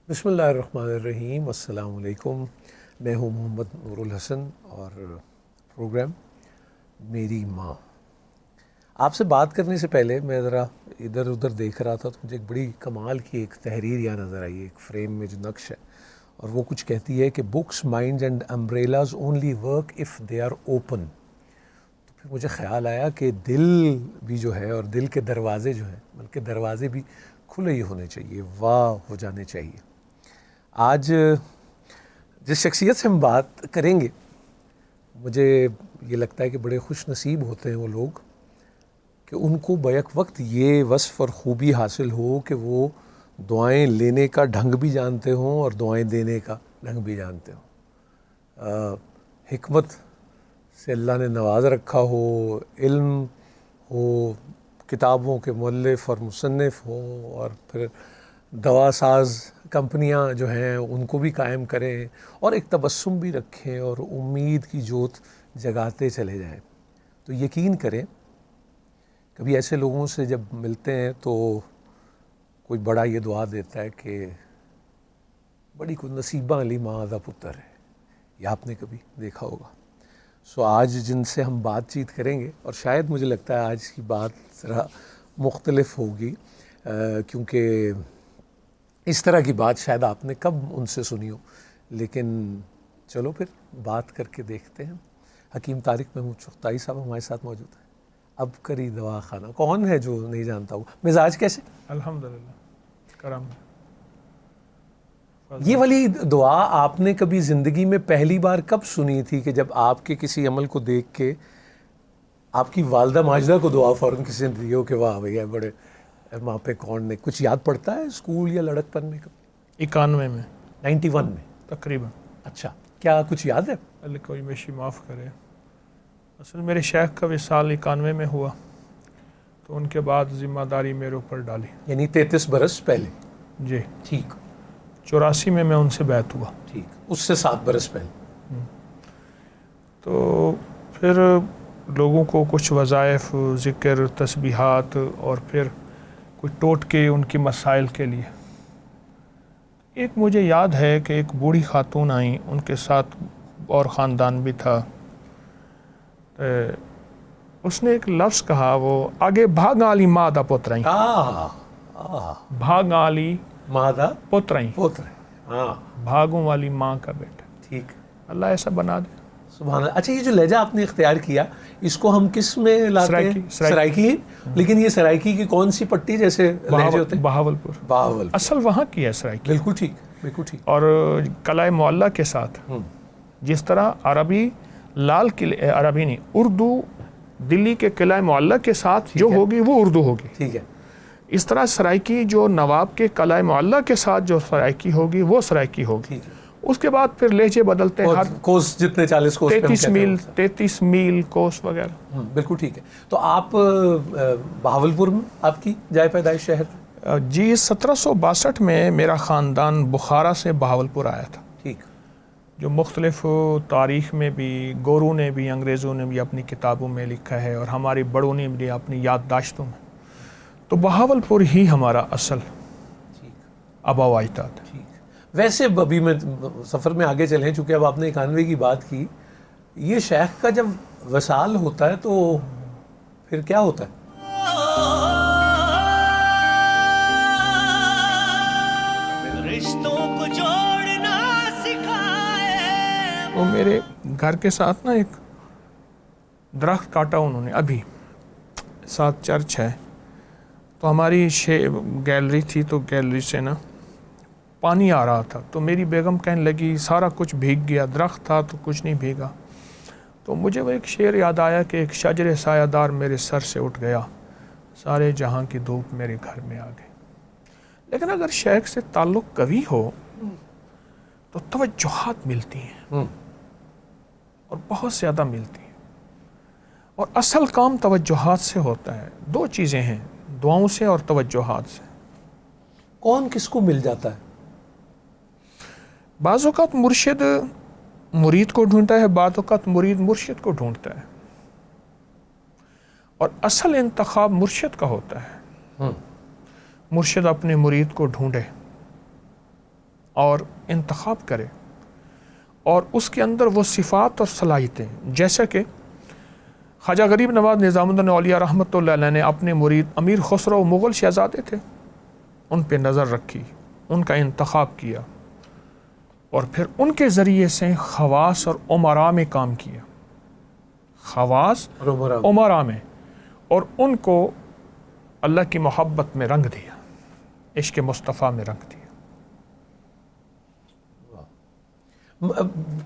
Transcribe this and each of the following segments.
بسم اللہ الرحمن الرحیم. السلام علیکم. میں ہوں محمد نور الحسن اور پروگرام میری ماں. آپ سے بات کرنے سے پہلے میں ذرا ادھر ادھر دیکھ رہا تھا تو مجھے ایک بڑی کمال کی ایک تحریر یہاں نظر آئی ہے. ایک فریم میں جو نقش ہے اور وہ کچھ کہتی ہے کہ books minds and umbrellas only work if they are open. تو پھر مجھے خیال آیا کہ دل بھی جو ہے اور دل کے دروازے جو ہیں بلکہ دروازے بھی کھلے ہی ہونے چاہیے, واہ ہو جانے چاہیے. آج جس شخصیت سے ہم بات کریں گے مجھے یہ لگتا ہے کہ بڑے خوش نصیب ہوتے ہیں وہ لوگ کہ ان کو بیک وقت یہ وصف اور خوبی حاصل ہو کہ وہ دعائیں لینے کا ڈھنگ بھی جانتے ہوں اور دعائیں دینے کا ڈھنگ بھی جانتے ہوں. حکمت سے اللہ نے نواز رکھا ہو, علم ہو, کتابوں کے مؤلف اور مصنف ہوں, اور پھر دوا ساز کمپنیاں جو ہیں ان کو بھی قائم کریں اور ایک تبسم بھی رکھیں اور امید کی جوت جگاتے چلے جائیں. تو یقین کریں کبھی ایسے لوگوں سے جب ملتے ہیں تو کوئی بڑا یہ دعا دیتا ہے کہ بڑی کوئی نصیبہ علی ماں دا پتر ہے. یہ آپ نے کبھی دیکھا ہوگا. آج جن سے ہم بات چیت کریں گے, اور شاید مجھے لگتا ہے آج کی بات ذرا مختلف ہوگی کیونکہ اس طرح کی بات شاید آپ نے کب ان سے سنی ہو, لیکن چلو پھر بات کر کے دیکھتے ہیں. حکیم طارق محمود چغتائی صاحب ہمارے ساتھ موجود ہیں. اب کری دوا خانہ, کون ہے جو نہیں جانتا ہو. مزاج کیسے؟ الحمدللہ کرم. یہ والی دعا آپ نے کبھی زندگی میں پہلی بار کب سنی تھی کہ جب آپ کے کسی عمل کو دیکھ کے آپ کی والدہ ماجدہ کو دعا فوراً کسی نے دی ہو کہ واہ بھیا بڑے ماں پہ کون نے کچھ یاد پڑتا ہے اسکول یا لڑکپن میں کبھی؟ 91 میں 91 میں تقریباً. اچھا, کیا کچھ یاد ہے؟ اللہ کوئی میشی معاف کرے. اصل میرے شیخ کا وصال 91 میں ہوا تو ان کے بعد ذمہ داری میرے اوپر ڈالی. یعنی 33 برس پہلے. جی ٹھیک. 84 میں ان سے بیعت ہوا. ٹھیک, اس سے 7 برس پہلے. تو پھر لوگوں کو کچھ وظائف, ذکر, تسبیحات اور پھر کچھ ٹوٹکے ان کی مسائل کے لیے. ایک مجھے یاد ہے کہ ایک بوڑھی خاتون آئیں, ان کے ساتھ اور خاندان بھی تھا. اس نے ایک لفظ کہا, وہ آگے بھاگاں علی ماں دا پوترائیں. بھاگاں علی ماں دا پوترائیں, بھاگوں والی ماں کا بیٹا. ٹھیک, اللہ ایسا بنا دے. سبحان اللہ. اچھا, یہ جو لہجہ آپ نے اختیار کیا اس کو ہم کس میں لاتے ہیں؟ سرائکی. لیکن یہ سرائکی کی کون سی پٹی جیسے لہجے ہوتے ہیں؟ بہاولپور. بہاول اصل وہاں کی ہے سرائکی. بالکل ٹھیک, بالکل ٹھیک. اور قلعہ معلیٰ کے ساتھ جس طرح عربی لال قلعے, عربی نہیں اردو دلی کے قلعہ معلیٰ کے ساتھ جو ہوگی وہ اردو ہوگی. ٹھیک ہے. اس طرح سرائکی جو نواب کے قلعہ معلیٰ کے ساتھ جو سرائکی ہوگی وہ سرائکی ہوگی. اس کے بعد پھر لہجے بدلتے ہیں, ہر کوس جتنے 40 کوس 33 میل کوس وغیرہ. بالکل ٹھیک ہے. تو آپ بہاولپور میں آپ کی جائے پیدائش شہر؟ جی 1762 میں میرا خاندان بخارا سے بہاولپور آیا تھا. ٹھیک. جو مختلف تاریخ میں بھی گورو نے بھی, انگریزوں نے بھی اپنی کتابوں میں لکھا ہے اور ہماری بڑوں نے بھی اپنی یادداشتوں میں. تو بہاولپور ہی ہمارا اصل آبا و اجداد. ویسے ابھی میں سفر میں آگے چلیں, چونکہ اب آپ نے 91 کی بات کی, یہ شیخ کا جب وصال ہوتا ہے تو پھر کیا ہوتا ہے؟ رشتوں کو جوڑنا سکھائے. وہ میرے گھر کے ساتھ نا ایک درخت کاٹا انہوں نے, ابھی ساتھ چرچ ہے, تو ہماری گیلری تھی, تو گیلری سے نا پانی آ رہا تھا, تو میری بیگم کہنے لگی سارا کچھ بھیگ گیا, درخت تھا تو کچھ نہیں بھیگا. تو مجھے وہ ایک شعر یاد آیا کہ ایک شجر سایہ دار میرے سر سے اٹھ گیا, سارے جہاں کی دھوپ میرے گھر میں آ گئی. لیکن اگر شیخ سے تعلق قوی ہو تو توجہات ملتی ہیں اور بہت زیادہ ملتی ہیں, اور اصل کام توجہات سے ہوتا ہے. 2 چیزیں ہیں, دعاؤں سے اور توجہات سے. کون کس کو مل جاتا ہے؟ بعض اوقات مرشد مرید کو ڈھونڈتا ہے, بعض اوقات مرید مرشد کو ڈھونڈتا ہے, اور اصل انتخاب مرشد کا ہوتا ہے. مرشد اپنے مرید کو ڈھونڈے, اور انتخاب کرے اور اس کے اندر وہ صفات اور صلاحیتیں، جیسا کہ خواجہ غریب نواز نظام الدین اولیاء رحمۃ اللہ علیہ نے اپنے مرید امیر خسرو مغل شہزادے تھے، ان پہ نظر رکھی، ان کا انتخاب کیا اور پھر ان کے ذریعے سے خواص اور امراء میں کام کیا، خواص اور امراء میں، اور ان کو اللہ کی محبت میں رنگ دیا، عشق مصطفیٰ میں رنگ دیا۔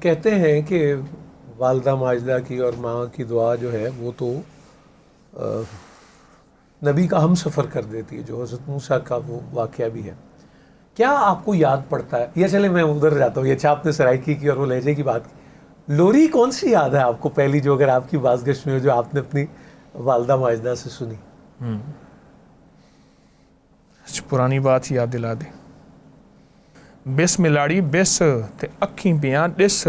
کہتے ہیں کہ والدہ ماجدہ کی اور ماں کی دعا جو ہے وہ تو نبی کا ہم سفر کر دیتی ہے، جو حضرت موسیٰ کا وہ واقعہ بھی ہے۔ کیا آپ کو یاد پڑتا ہے، یا چلے میں ادھر جاتا ہوں، یہ اچھا آپ نے سرائکی کی اور وہ لہجے کی بات کی، لوری کون سی یاد ہے آپ کو پہلی جو اگر آپ کی بازگشت میں ہو جو آپ نے اپنی والدہ ماجدہ سے سنی؟ پرانی بات یاد دلا دی، بس ملاڑی بس تے اکھیں پیاں ڈس،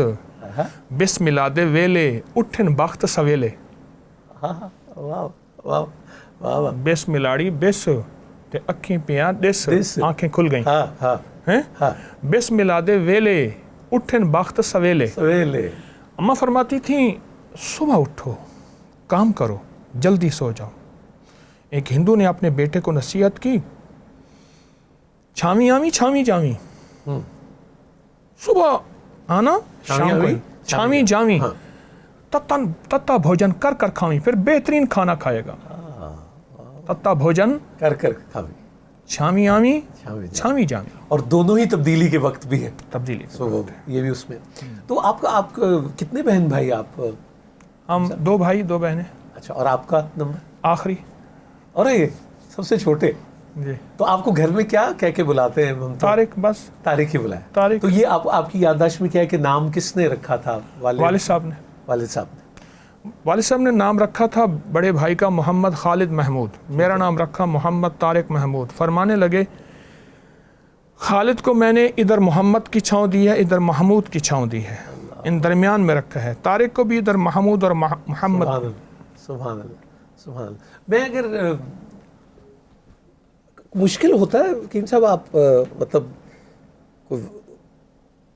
بس ملا دے ویلے اٹھن بخت سویلے۔ واہ واہ واہ، بس ملاڑی بس تے اکھیں پیاں ڈس، آنکھیں کھل گئیں، بس ملا دے ویلے اٹھن بخت سویلے۔ اماں فرماتی تھیں صبح اٹھو، کام کرو، جلدی سو جاؤ۔ ایک ہندو نے اپنے بیٹے کو نصیحت کی، چھاویں آویں چھاویں جاویں، صبح آنا شام کو چھاویں جاویں، تتا بھوجن کر کر کھاویں، پھر بہترین کھانا کھائے گا۔ تتا بھوجن کر کر کھاویں، چھاویں آویں چھاویں جاویں، اور دونوں ہی تبدیلی کے وقت بھی ہے، تبدیلی یہ بھی اس میں۔ تو آپ کتنے بہن بھائی آپ؟ ہم 2 بھائی 2 بہنیں۔ اچھا، اور آپ کا نمبر؟ آخری۔ اور یہ سب سے چھوٹے؟ جی۔ تو آپ کو گھر میں کیا کہہ کے بلاتے ہیں؟ طارق، بس طارق ہی بلایا؟ طارق۔ تو یہ آپ کی یادداشت میں کیا ہے کہ نام کس نے رکھا تھا؟ والد صاحب نے۔ والد صاحب نے والد صاحب نے نام رکھا تھا بڑے بھائی کا محمد خالد محمود، میرا نام رکھا محمد طارق محمود۔ فرمانے لگے خالد کو میں نے ادھر محمد کی چھاؤں دی ہے، ادھر محمود کی چھاؤں دی ہے، ان درمیان میں رکھا ہے۔ طارق کو بھی ادھر محمود اور محمد۔ سبحان اللہ سبحان اللہ۔ میں اگر مشکل ہوتا ہے کہ صاحب آپ مطلب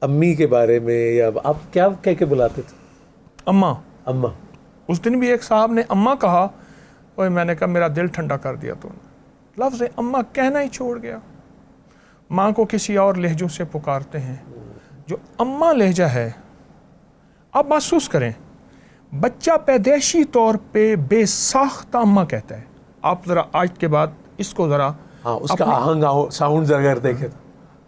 امی کے بارے میں، یا آپ کیا کہہ کے بلاتے تھے؟ اماں۔ اماں۔ اس دن بھی ایک صاحب نے اماں کہا، اور میں نے کہا میرا دل ٹھنڈا کر دیا تو لفظ اماں کہنا ہی چھوڑ گیا۔ ماں کو کسی اور لہجوں سے پکارتے ہیں، جو اماں لہجہ ہے آپ محسوس کریں، بچہ پیدائشی طور پہ بے ساختہ اماں کہتا ہے۔ آپ ذرا آج کے بعد اس کو ذرا اس کا آہنگ ساؤنڈ اگر دیکھیں،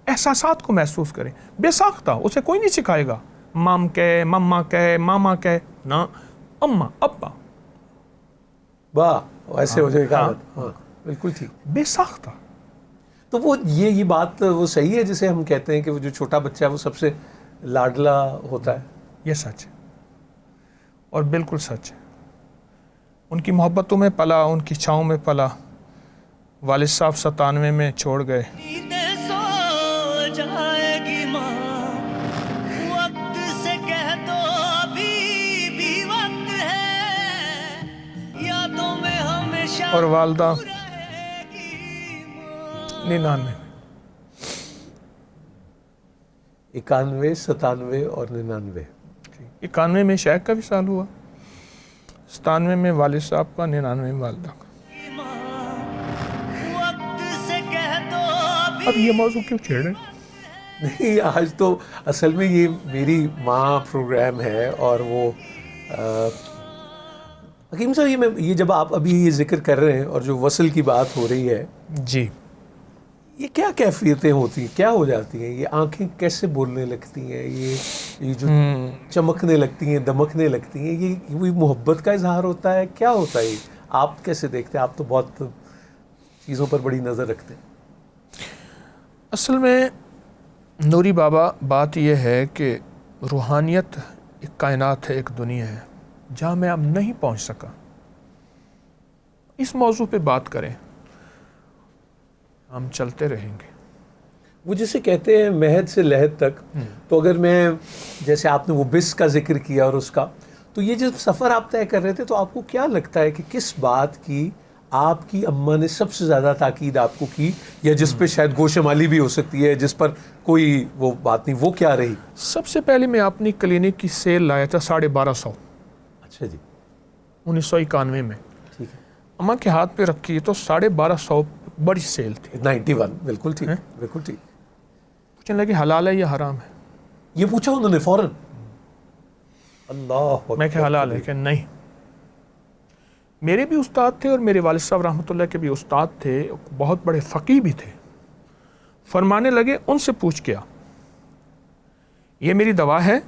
احساسات کو محسوس کریں، بے ساختہ، اسے کوئی نہیں سکھائے گا مام کہے، مما کہے، ماما کہے، نہ اماں، ابا، واہ، ایسے ہو جائے گا، بالکل ٹھیک، بے ساختہ۔ تو وہ یہ بات وہ صحیح ہے جسے ہم کہتے ہیں کہ وہ جو چھوٹا بچہ ہے وہ سب سے لاڈلا ہوتا ہے؟ یہ سچ ہے، اور بالکل سچ ہے۔ ان کی محبتوں میں پلا، ان کی چھاؤں میں پلا۔ والد صاحب 97 میں چھوڑ گئے۔ سو جائے گی ماں، وقت سے کہہ دو ابھی بھی وقت ہے، یادوں میں ہمیشہ اور والدہ رہے گی ماں۔ 99 91 97 اور 99۔ 91 میں شیخ کا وصال ہوا، 97 میں والد صاحب کا، 99 میں والدہ کا۔ اب یہ موضوع کیوں چھیڑ رہے ہیں؟ نہیں، آج تو اصل میں یہ میری ماں پروگرام ہے، اور وہ حکیم صاحب یہ جب آپ ابھی یہ ذکر کر رہے ہیں اور جو وصل کی بات ہو رہی ہے، جی، یہ کیا کیفیتیں ہوتی ہیں، کیا ہو جاتی ہیں؟ یہ آنکھیں کیسے بولنے لگتی ہیں، یہ جو چمکنے لگتی ہیں، دمکنے لگتی ہیں، یہ وہی محبت کا اظہار ہوتا ہے؟ کیا ہوتا ہے؟ آپ کیسے دیکھتے ہیں؟ آپ تو بہت چیزوں پر بڑی نظر رکھتے ہیں۔ اصل میں نوری بابا بات یہ ہے کہ روحانیت ایک کائنات ہے، ایک دنیا ہے جہاں میں اب نہیں پہنچ سکا۔ اس موضوع پہ بات کریں، ہم چلتے رہیں گے۔ وہ جسے کہتے ہیں مہد سے لحد تک، تو اگر میں جیسے آپ نے وہ بس کا ذکر کیا اور اس کا، تو یہ جب سفر آپ طے کر رہے تھے تو آپ کو کیا لگتا ہے کہ کس بات کی آپ کی اماں نے سب سے زیادہ تاکید آپ کو کی, یا جس پہ شاید گوشمالی بھی ہو سکتی ہے, جس پر کوئی وہ بات نہیں, وہ کیا رہی؟ سب سے پہلے میں اپنی کلینک کی سیل لایا تھا 1250. اچھا جی, 1991 میں. ٹھیک ہے, اماں کے ہاتھ پہ رکھی تو 1250 بڑی سیل تھی. 91, بالکل ٹھیک, بالکل ٹھیک. پوچھنے لگے حلال ہے یا حرام ہے؟ یہ پوچھا انہوں نے فوراً؟ اللہ میں کہ حلال ہے. کہ نہیں. میرے بھی استاد تھے اور میرے والد صاحب رحمۃ اللہ کے بھی استاد تھے, بہت بڑے فقیہ بھی تھے. فرمانے لگے ان سے پوچھ کیا, یہ میری دوا ہے,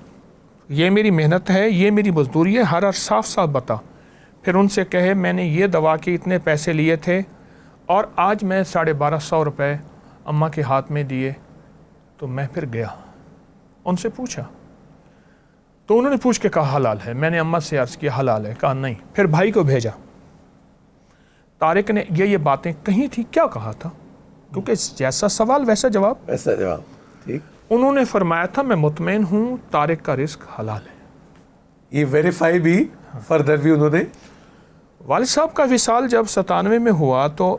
یہ میری محنت ہے, یہ میری مزدوری ہے, ہر صاف صاف بتا. پھر ان سے کہے میں نے یہ دوا کے اتنے پیسے لیے تھے اور آج میں 1250 روپے اماں کے ہاتھ میں دیے. تو میں پھر گیا ان سے پوچھا, تو انہوں نے پوچھ کے کہا حلال ہے. میں نے اماں سے عرض کیا حلال ہے, کہا نہیں. پھر بھائی کو بھیجا, طارق نے یہ باتیں کہیں تھی, کیا کہا تھا, کیونکہ جیسا سوال ویسا جواب. ایسا جواب, ٹھیک. انہوں نے فرمایا تھا میں مطمئن ہوں طارق کا رزق حلال ہے. یہ ویریفائی بھی فردر بھی انہوں نے. والد صاحب کا وصال جب 97 میں ہوا تو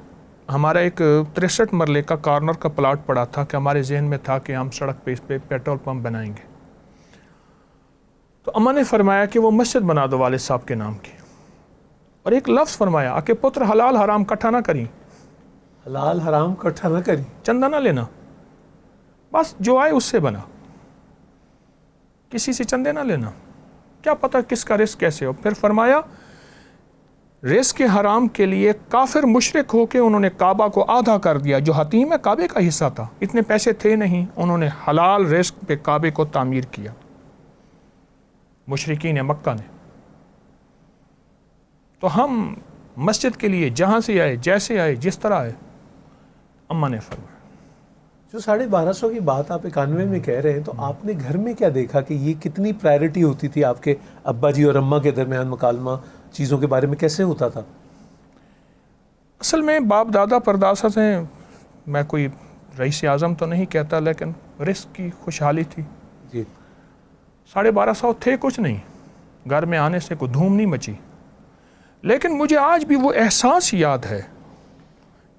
ہمارا ایک 63 مرلے کا کارنر کا پلاٹ پڑا تھا کہ ہمارے ذہن میں تھا کہ ہم سڑک پہ اس پہ پیٹرول پمپ بنائیں گے. تو اماں نے فرمایا کہ وہ مسجد بنا دو والد صاحب کے نام کی, اور ایک لفظ فرمایا کہ پتر حلال حرام کٹھا نہ کریں. حلال حرام کٹھا نہ کریں, چندہ نہ لینا, بس جو آئے اس سے بنا, کسی سے چندے نہ لینا, کیا پتہ کس کا رزق کیسے ہو. پھر فرمایا رزق حرام کے لیے کافر مشرک ہو کے انہوں نے کعبہ کو آدھا کر دیا, جو حتیم ہے کعبے کا حصہ تھا, اتنے پیسے تھے نہیں, انہوں نے حلال رزق پہ کعبے کو تعمیر کیا. مشرکین مکہ نے. تو ہم مسجد کے لیے جہاں سے آئے, جیسے آئے, جس طرح آئے, اماں نے فرمایا. جو 1250 کی بات آپ 91 میں کہہ رہے ہیں, تو آپ نے گھر میں کیا دیکھا کہ یہ کتنی پرائرٹی ہوتی تھی آپ کے ابا جی اور اماں کے درمیان, مکالمہ چیزوں کے بارے میں کیسے ہوتا تھا؟ اصل میں باپ دادا پردادا سے, میں کوئی رئیس اعظم تو نہیں کہتا, لیکن رزق کی خوشحالی تھی. جی. 1250 تھے کچھ نہیں, گھر میں آنے سے کوئی دھوم نہیں مچی. لیکن مجھے آج بھی وہ احساس یاد ہے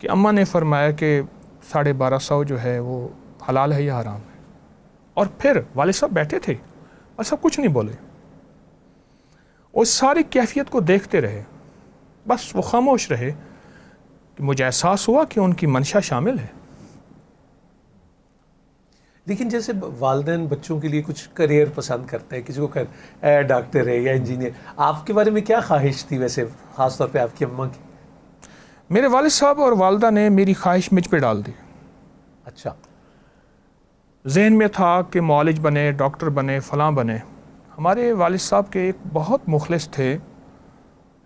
کہ اماں نے فرمایا کہ 1250 جو ہے وہ حلال ہے یا حرام ہے. اور پھر والد صاحب بیٹھے تھے اور سب کچھ نہیں بولے, اس ساری کیفیت کو دیکھتے رہے, بس وہ خاموش رہے. کہ مجھے احساس ہوا کہ ان کی منشا شامل ہے. لیکن جیسے والدین بچوں کے لیے کچھ کریئر پسند کرتے ہیں, کسی کو ڈاکٹر ہے یا انجینئر, آپ کے بارے میں کیا خواہش تھی ویسے, خاص طور پہ آپ کی اماں کی؟ میرے والد صاحب اور والدہ نے میری خواہش مجھ پہ ڈال دی. اچھا. ذہن میں تھا کہ معالج بنے, ڈاکٹر بنے, فلاں بنے. ہمارے والد صاحب کے ایک بہت مخلص تھے,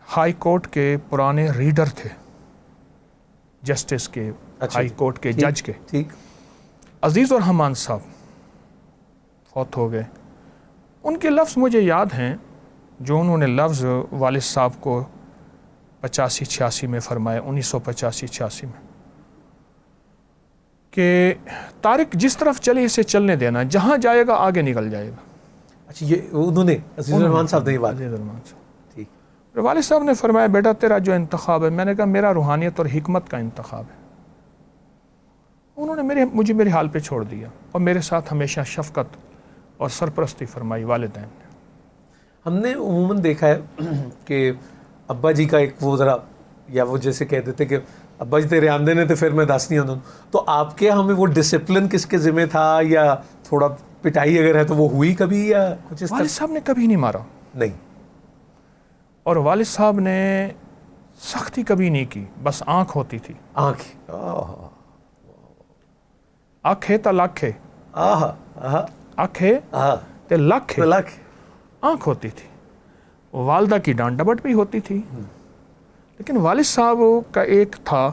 ہائی کورٹ کے پرانے ریڈر تھے, جسٹس کے, ہائی کورٹ کے جج کے. ٹھیک. عزیز الرحمان صاحب فوت ہو گئے. ان کے لفظ مجھے یاد ہیں, جو انہوں نے لفظ والد صاحب کو 85-86 میں فرمایا, 1985-86 میں, کہ طارق جس طرف چلے اسے چلنے دینا, جہاں جائے گا آگے نکل جائے گا. اچھا, یہ انہوں نے عزیز الرحمان صاحب نے بات. عزیز الرحمان صاحب. ٹھیک. والد صاحب نے فرمایا بیٹا تیرا جو انتخاب ہے, میں نے کہا میرا روحانیت اور حکمت کا انتخاب ہے. انہوں نے مجھے میرے حال پہ چھوڑ دیا اور میرے ساتھ ہمیشہ شفقت اور سرپرستی فرمائی والدین نے. ہم نے عموماً دیکھا ہے کہ ابا جی کا ایک وہ ذرا, یا وہ جیسے کہہ دیتے کہ ابا جی تیرے آمدے نے تو پھر میں دس نہیں آدھوں, تو آپ کے ہمیں وہ ڈسپلن کس کے ذمہ تھا, یا تھوڑا پٹائی اگر ہے تو وہ ہوئی کبھی, یا کچھ اس طرح؟ والد صاحب نے کبھی نہیں مارا. نہیں. اور والد صاحب نے سختی کبھی نہیں کی, بس آنکھ ہوتی تھی. آنکھ, آنکھ ہے تو لکھ ہے, آنکھ ہے تو لکھ ہے, آنکھ ہوتی تھی. والدہ کی ڈانٹ ڈپٹ بھی ہوتی تھی. لیکن والد صاحب کا ایک تھا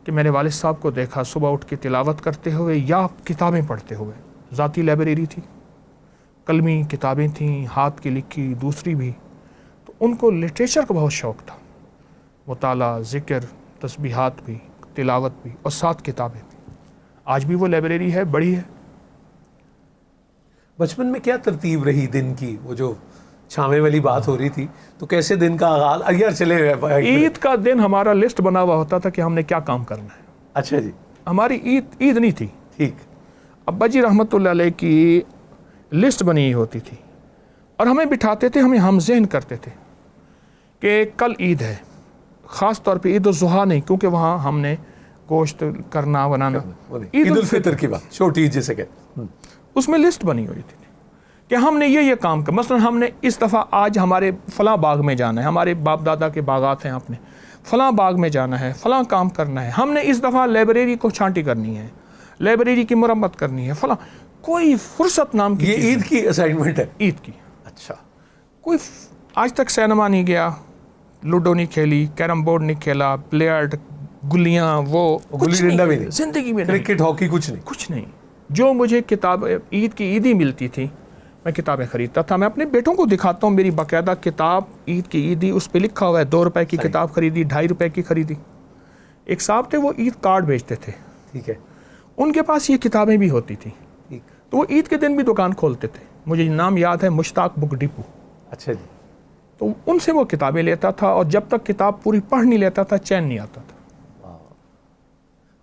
کہ میں نے والد صاحب کو دیکھا صبح اٹھ کے تلاوت کرتے ہوئے یا کتابیں پڑھتے ہوئے. ذاتی لائبریری تھی, قلمی کتابیں تھیں, ہاتھ کی لکھی, دوسری بھی. تو ان کو لٹریچر کا بہت شوق تھا, مطالعہ, ذکر, تسبیحات بھی, تلاوت بھی, اور ساتھ کتابیں بھی. آج بھی وہ لائبریری ہے, بڑی ہے. بچپن میں کیا ترتیب رہی دن کی, وہ جو چھاویں والی بات ہو رہی تھی, تو کیسے دن کا آغاز؟ یار چلے عید کا دن ہمارا لسٹ بنا ہوا ہوتا تھا کہ ہم نے کیا کام کرنا ہے. اچھا جی, ہماری عید نہیں تھی. ٹھیک. ابا جی رحمۃ اللہ علیہ کی لسٹ بنی ہوتی تھی اور ہمیں بٹھاتے تھے, ہمیں ہم ذہن کرتے تھے کہ کل عید ہے, خاص طور پہ عید الضحیٰ نہیں, کیونکہ وہاں ہم نے گوشت کرنا بنانا. عید الفطر کی بات, چھوٹی عید جیسے کہتے ہیں, اس میں لسٹ بنی ہوئی تھی کہ ہم نے یہ کام کر. مثلا ہم نے اس دفعہ آج ہمارے فلاں باغ میں جانا ہے, ہمارے باپ دادا کے باغات ہیں, اپنے فلاں باغ میں جانا ہے, فلاں کام کرنا ہے. ہم نے اس دفعہ لائبریری کو چھانٹی کرنی ہے, لائبریری کی مرمت کرنی ہے, فلاں. کوئی فرصت نام کی, یہ عید کی اسائنمنٹ ہے, عید کی. اچھا. کوئی آج تک سینما نہیں گیا, لوڈو نہیں کھیلی, کیرم بورڈ نہیں کھیلا, بلیئرڈ, گلیاں, وہ گلی ڈنڈا بھی نہیں, زندگی میں کرکٹ ہاکی کچھ نہیں. جو مجھے کتاب عید کی عیدی ملتی تھی, میں کتابیں خریدتا تھا. میں اپنے بیٹوں کو دکھاتا ہوں, میری باقاعدہ کتاب عید کی عیدی, اس پہ لکھا ہوا ہے 2 روپے کی کتاب خریدی, 2.5 روپے کی خریدی. ایک صاحب تھے, وہ عید کارڈ بیچتے تھے. ٹھیک ہے. ان کے پاس یہ کتابیں بھی ہوتی تھیں, تو وہ عید کے دن بھی دکان کھولتے تھے. مجھے نام یاد ہے, مشتاق بک ڈپو. اچھا جی. تو ان سے وہ کتابیں لیتا تھا, اور جب تک کتاب پوری پڑھ نہیں لیتا تھا چین نہیں آتا تھا.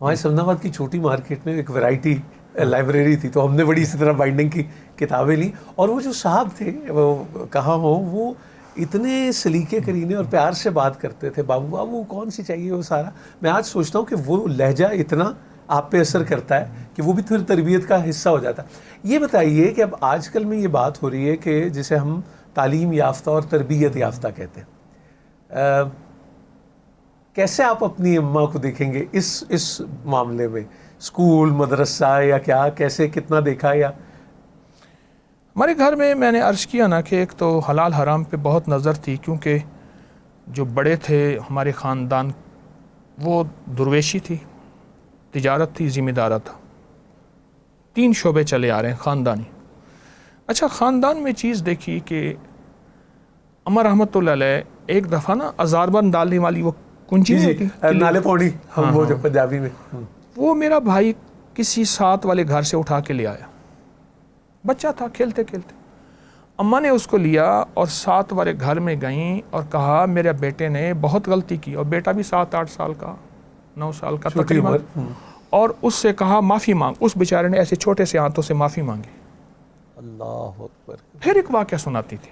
ہمارے سمنا آباد کی چھوٹی مارکیٹ میں ایک ویرائٹی لائبریری تھی, تو ہم نے بڑی اسی طرح بائنڈنگ کی کتابیں لی. اور وہ جو صاحب تھے, وہ کہاں ہو, وہ اتنے سلیقے کرینے اور پیار سے بات کرتے تھے. بابو بابو کون سی چاہیے, وہ سارا. میں آج سوچتا ہوں کہ وہ لہجہ اتنا آپ پہ اثر کرتا ہے کہ وہ بھی پھر تربیت کا حصہ ہو جاتا ہے. یہ بتائیے کہ اب آج کل میں یہ بات ہو رہی ہے کہ جسے ہم تعلیم یافتہ اور تربیت یافتہ کہتے ہیں, کیسے آپ اپنی اماں کو دیکھیں گے اس معاملے میں؟ اسکول, مدرسہ یا کیا, کیسے, کتنا دیکھا؟ یا ہمارے گھر میں نے عرض کیا نا کہ ایک تو حلال حرام پہ بہت نظر تھی, کیونکہ جو بڑے تھے ہمارے خاندان, وہ درویشی تھی, تجارت تھی, ذمہ دارہ تھا. 3 شعبے چلے آ رہے ہیں خاندانی. اچھا, خاندان میں چیز دیکھی کہ اماں رحمۃ اللہ علیہ ایک دفعہ نا ازاربند ڈالنے والی وہ کنچی ہوتی, نالے پوڑی, ہم وہ جو پنجابی میں, وہ میرا بھائی کسی ساتھ والے گھر سے اٹھا کے لے آیا. بچہ تھا, کھیلتے کھیلتے اماں نے اس کو لیا اور ساتھ والے گھر میں گئیں اور کہا میرے بیٹے نے بہت غلطی کی. اور بیٹا بھی 7-8 سال کا, 9 سال کا تقریباً, اور اس سے کہا معافی مانگ. اس بیچارے نے ایسے چھوٹے سے ہاتھوں سے معافی مانگی. اللہ اکبر. پھر ایک واقعہ سناتی تھی.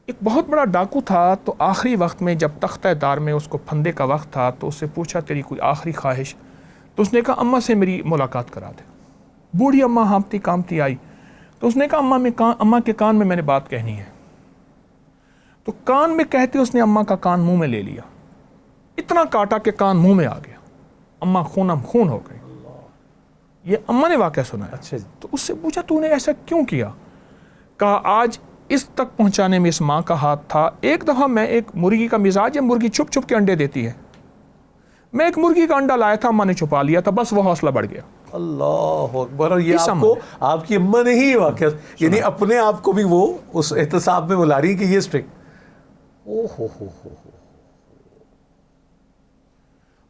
ایک بہت بڑا ڈاکو تھا, تو آخری وقت میں جب تختہ دار میں اس کو پھندے کا وقت تھا, تو اس سے پوچھا تیری کوئی آخری خواہش؟ تو اس نے کہا اماں سے میری ملاقات کرا دے. بوڑھی اماں ہانپتی کامتی آئی, تو اس نے کہا اماں کے کان میں نے بات کہنی ہے. تو کان میں کہتے اس نے اماں کا کان منہ میں لے لیا, اتنا کاٹا کہ کان منہ میں آ گیا. اماں خونم خون ہو گئی. یہ اماں نے واقعہ سنا ہے. اچھا. تو اس سے پوچھا تو نے ایسا کیوں کیا؟ کہا آج اس تک پہنچانے میں اس ماں کا ہاتھ تھا. ایک دفعہ میں, ایک مرغی کا مزاج ہے, مرغی چھپ چھپ کے انڈے دیتی ہے, میں ایک مرغی کا انڈا لایا تھا, اماں نے چھپا لیا تھا, بس وہ حوصلہ بڑھ گیا. اللہ اکبر. اور یہ آپ کو آپ کی اماں نے ہی واقعہ, یعنی اپنے آپ کو بھی وہ اس احتساب میں بلا رہی ہے کہ یہ اسٹرک. او ہو.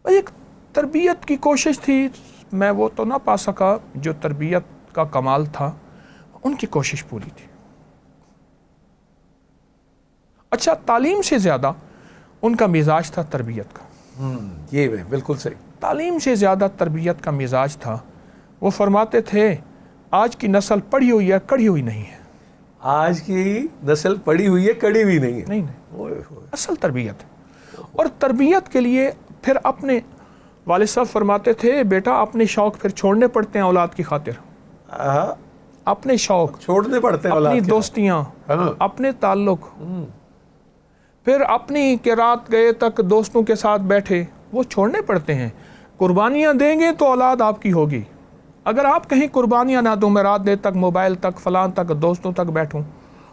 ایک تربیت کی کوشش تھی, میں وہ تو نہ پا سکا جو تربیت کا کمال تھا, ان کی کوشش پوری تھی. اچھا, تعلیم سے زیادہ ان کا مزاج تھا تربیت کا. یہ بالکل صحیح. تعلیم سے زیادہ تربیت کا مزاج تھا. وہ فرماتے تھے آج کی نسل پڑھی ہوئی ہے, کڑھی ہوئی نہیں ہے. آج کی نسل پڑھی ہوئی ہے, کڑھی ہوئی نہیں ہے. نہیں, اصل تربیت. اور تربیت کے لیے پھر اپنے والد صاحب فرماتے تھے بیٹا اپنے شوق پھر چھوڑنے پڑتے ہیں اولاد کی خاطر. اپنے شوق چھوڑنے پڑتے ہیں, اپنی دوستیاں, اپنے تعلق, پھر اپنی کہ رات گئے تک دوستوں کے ساتھ بیٹھے, وہ چھوڑنے پڑتے ہیں. قربانیاں دیں گے تو اولاد آپ کی ہوگی. اگر آپ کہیں قربانیاں نہ دوں, میں رات دیر تک موبائل تک, فلان تک, دوستوں تک بیٹھوں,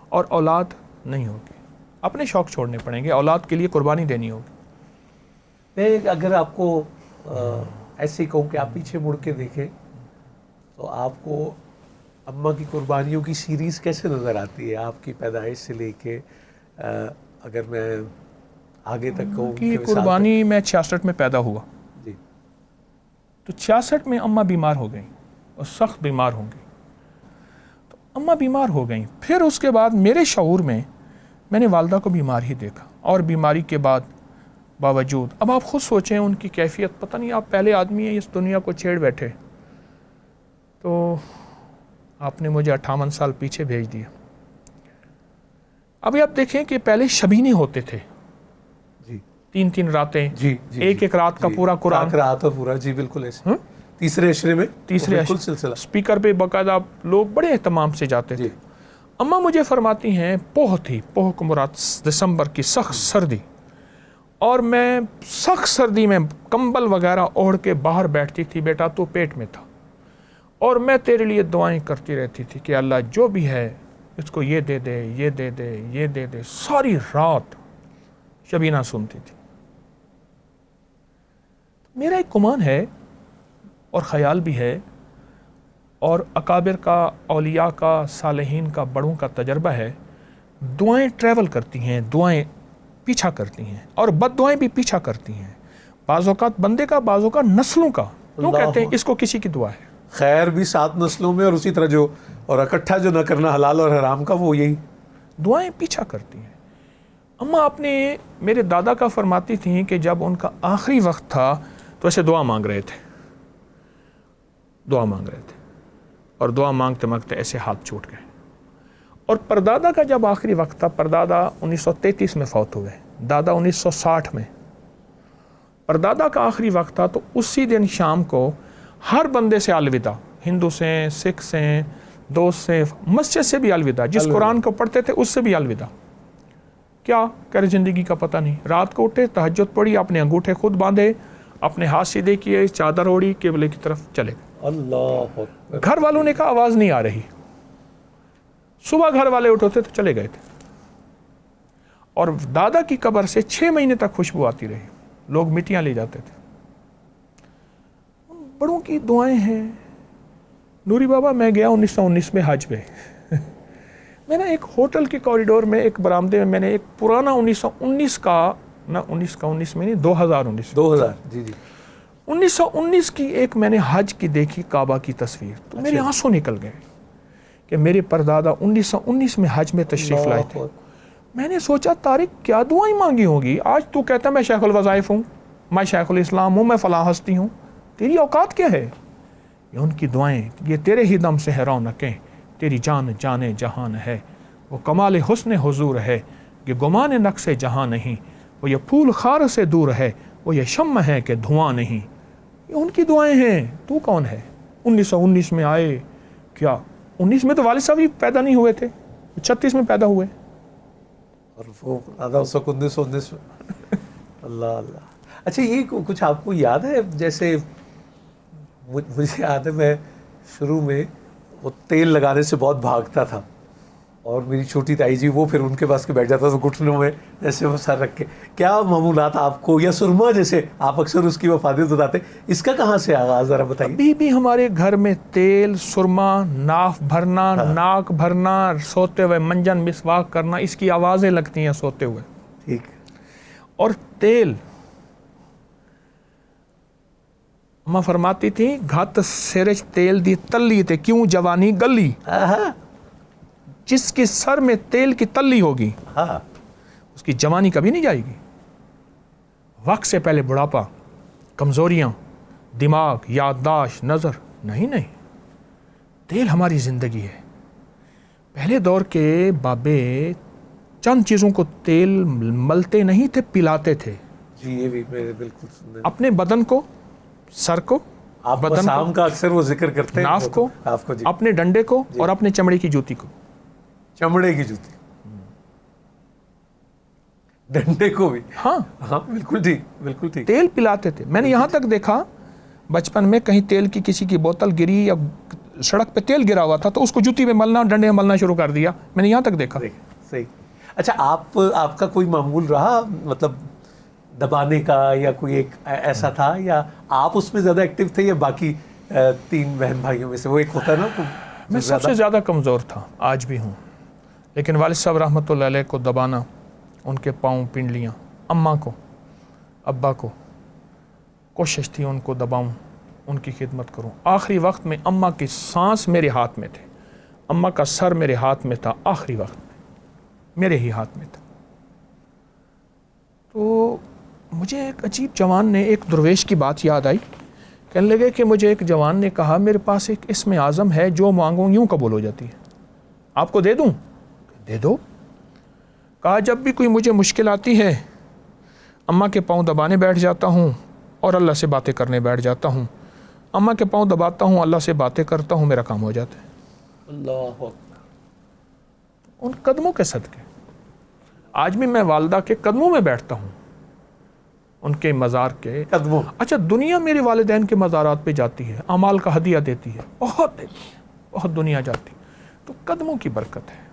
اور اولاد نہیں ہوگی. اپنے شوق چھوڑنے پڑیں گے, اولاد کے لیے قربانی دینی ہوگی. میں اگر آپ کو ایسے ہی کہوں کہ آپ پیچھے مڑ کے دیکھیں تو آپ کو اماں کی قربانیوں کی سیریز کیسے نظر آتی ہے, آپ کی پیدائش سے لے کے اگر میں آگے تک کہوں کہ قربانی, میں 66 میں پیدا ہوا جی, تو 66 میں اماں بیمار ہو گئیں اور سخت بیمار ہوں گی. تو اماں بیمار ہو گئیں. پھر اس کے بعد میرے شعور میں نے والدہ کو بیمار ہی دیکھا, اور بیماری کے بعد باوجود, اب آپ خود سوچیں ان کی کیفیت, پتہ نہیں آپ پہلے آدمی ہیں اس دنیا کو چھیڑ بیٹھے, تو آپ نے مجھے 58 سال پیچھے بھیج دیا. ابھی آپ دیکھیں کہ پہلے شبینے ہوتے تھے, جی 3 راتیں, جی ایک رات کا پورا قرآن, رات اور پورا, جی بالکل ایسے تیسرے عشرے میں, تیسرے سلسلہ اسپیکر پہ باقاعدہ لوگ بڑے اہتمام سے جاتے تھے. اماں مجھے فرماتی ہیں پوہ کو مراد دسمبر کی سخت سردی, اور میں سخت سردی میں کمبل وغیرہ اوڑھ کے باہر بیٹھتی تھی, بیٹا تو پیٹ میں تھا, اور میں تیرے لیے دعائیں کرتی رہتی تھی کہ اللہ جو بھی ہے اس کو یہ دے دے, یہ دے دے, یہ دے دے. ساری رات شبینہ سنتی تھی. میرا ایک گمان ہے اور خیال بھی ہے, اور اکابر کا, اولیاء کا, صالحین کا, بڑوں کا تجربہ ہے, دعائیں ٹریول کرتی ہیں, دعائیں پیچھا کرتی ہیں, اور بد دعائیں بھی پیچھا کرتی ہیں. بعض اوقات بندے کا, بعض اوقات نسلوں کا. کیوں کہتے ہیں اس کو کسی کی دعا ہے؟ خیر بھی 7 نسلوں میں, اور اسی طرح جو اور اکٹھا جو نہ کرنا حلال اور حرام کا, وہ یہی دعائیں پیچھا کرتی ہیں. اماں اپنے میرے دادا کا فرماتی تھیں کہ جب ان کا آخری وقت تھا تو ایسے دعا مانگ رہے تھے, اور دعا مانگتے مانگتے ایسے ہاتھ چھوٹ گئے. اور پردادا کا جب آخری وقت تھا, پردادا 1933 میں فوت ہوئے, دادا 1960 میں. پردادا کا آخری وقت تھا تو اسی دن شام کو ہر بندے سے الوداع, ہندو سے, سکھ سے, دوست سے, مسجد سے بھی الوداع, جس قرآن کو پڑھتے تھے اس سے بھی الوداع. کیا کرے, زندگی کا پتہ نہیں. رات کو اٹھے, تہجد پڑھی, اپنے انگوٹھے خود باندھے, اپنے ہاتھ سیدھے کیے, چادر اوڑھی, قبلے کی طرف چلے گئے. اللہ. گھر والوں نے کہا آواز نہیں آ رہی. صبح گھر والے اٹھوتے تو چلے گئے تھے, اور دادا کی قبر سے 6 مہینے تک خوشبو آتی رہی, لوگ مٹیاں لے جاتے تھے. بڑوں کی دعائیں ہیں. نوری بابا, میں گیا 1919 میں حج پہ. میں نے ایک ہوٹل کے کوریڈور میں ایک برآمدے میں میں نے ایک پرانا 1919 کا, نہ 19 میں نہیں, 2019 جی جی 1919 کی ایک میں نے حج کی دیکھی کعبہ کی تصویر, تو میرے آنسوں نکل گئے کہ میرے پردادا 1919 میں حج میں تشریف لائے تھے. میں نے سوچا طارق کیا دعائیں مانگی ہوگی. آج تو کہتا ہے میں شیخ الوظائف ہوں, میں شیخ الاسلام ہوں, میں فلاں ہستی ہوں. تیری اوقات کیا ہے؟ یہ ان کی دعائیں, یہ تیرے ہی دم سے ہے رونقیں, تیری جان جانے جہان ہے, وہ کمال حسن حضور ہے, کہ گمان نقص جہاں نہیں, وہ یہ پھول خار سے دور ہے, وہ یہ شمع ہے کہ دھواں نہیں. یہ ان کی دعائیں ہیں. تو کون ہے؟ 1919 میں آئے. کیا 19 میں تو والد صاحب ہی پیدا نہیں ہوئے تھے, 36 میں پیدا ہوئے, اور وہ دادا 1919 میں. اللہ اللہ. اچھا, یہ کچھ آپ کو یاد ہے, جیسے مجھے یاد ہے میں شروع میں وہ تیل لگانے سے بہت بھاگتا تھا, اور میری چھوٹی تائی جی وہ پھر ان کے پاس کے بیٹھ جاتا تھا گھٹنوں میں جیسے وہ سر رکھ کے. کیا معمولات آپ کو, یا سرما جیسے آپ اکثر اس کی وفادیت بتاتے, اس کا کہاں سے آغاز ذرا بتائیے. ابھی بھی ہمارے گھر میں تیل, سرما, ناف بھرنا, ناک بھرنا, سوتے ہوئے منجن مسواک کرنا, اس کی آوازیں لگتی ہیں سوتے ہوئے. ٹھیک. اور تیل, ماں فرماتی تھی گھت سرج تیل دی تلی تے کیوں جوانی گلی. جس کے سر میں تیل کی تلی ہوگی اس کی جوانی کبھی نہیں جائے گی. وقت سے پہلے بڑھاپا, کمزوریاں, دماغ, یادداشت, نظر نہیں. تیل ہماری زندگی ہے. پہلے دور کے بابے چند چیزوں کو تیل ملتے نہیں تھے, پلاتے تھے. جی یہ بھی میرے بالکل سننے, اپنے بدن کو, سر کو, آپ بدن کا اکثر وہ ذکر کرتے ہیں, ناف کو, جی. اپنے ڈنڈے کو, اور اپنے چمڑے کی جوتی کو. چمڑے کی جوتی, ڈنڈے کو بھی. ہاں بالکل ٹھیک, بالکل ٹھیک. تیل پلاتے تھے. میں نے یہاں تک دیکھا بچپن میں کہیں تیل کی کسی کی بوتل گری یا سڑک پہ تیل گرا ہوا تھا تو اس کو جوتی میں ملنا, ڈنڈے میں ملنا شروع کر دیا. میں نے یہاں تک دیکھا. صحیح. اچھا, آپ کا کوئی معمول رہا مطلب دبانے کا, یا کوئی ایک ایسا تھا, یا آپ اس میں زیادہ ایکٹیو تھے, یا باقی 3 بہن بھائیوں میں سے وہ ایک ہوتا ہے نا؟ میں سب سے زیادہ کمزور تھا, آج بھی ہوں. لیکن والد صاحب رحمۃ اللہ علیہ کو دبانا, ان کے پاؤں پنڈلیاں, اماں کو, ابا کو کوشش تھی ان کو دباؤں, ان کی خدمت کروں. آخری وقت میں اماں کی سانس میرے ہاتھ میں تھے, اماں کا سر میرے ہاتھ میں تھا آخری وقت میں، میرے ہی ہاتھ میں تھا. تو مجھے ایک عجیب جوان نے، ایک درویش کی بات یاد آئی. کہنے لگے کہ مجھے ایک جوان نے کہا میرے پاس ایک اسم اعظم ہے جو مانگوں یوں قبول ہو جاتی ہے، آپ کو دے دوں؟ دے دو. کہا جب بھی کوئی مجھے مشکل آتی ہے اماں کے پاؤں دبانے بیٹھ جاتا ہوں اور اللہ سے باتیں کرنے بیٹھ جاتا ہوں. اماں کے پاؤں دباتا ہوں، اللہ سے باتیں کرتا ہوں، میرا کام ہو جاتا ہے. اللہ اکبر. ان قدموں کے صدقے آج بھی میں والدہ کے قدموں میں بیٹھتا ہوں، ان کے مزار کے قدموں. اچھا دنیا میرے والدین کے مزارات پہ جاتی ہے، اعمال کا ہدیہ دیتی ہے، بہت دیتی ہے، بہت دنیا جاتی، تو قدموں کی برکت ہے.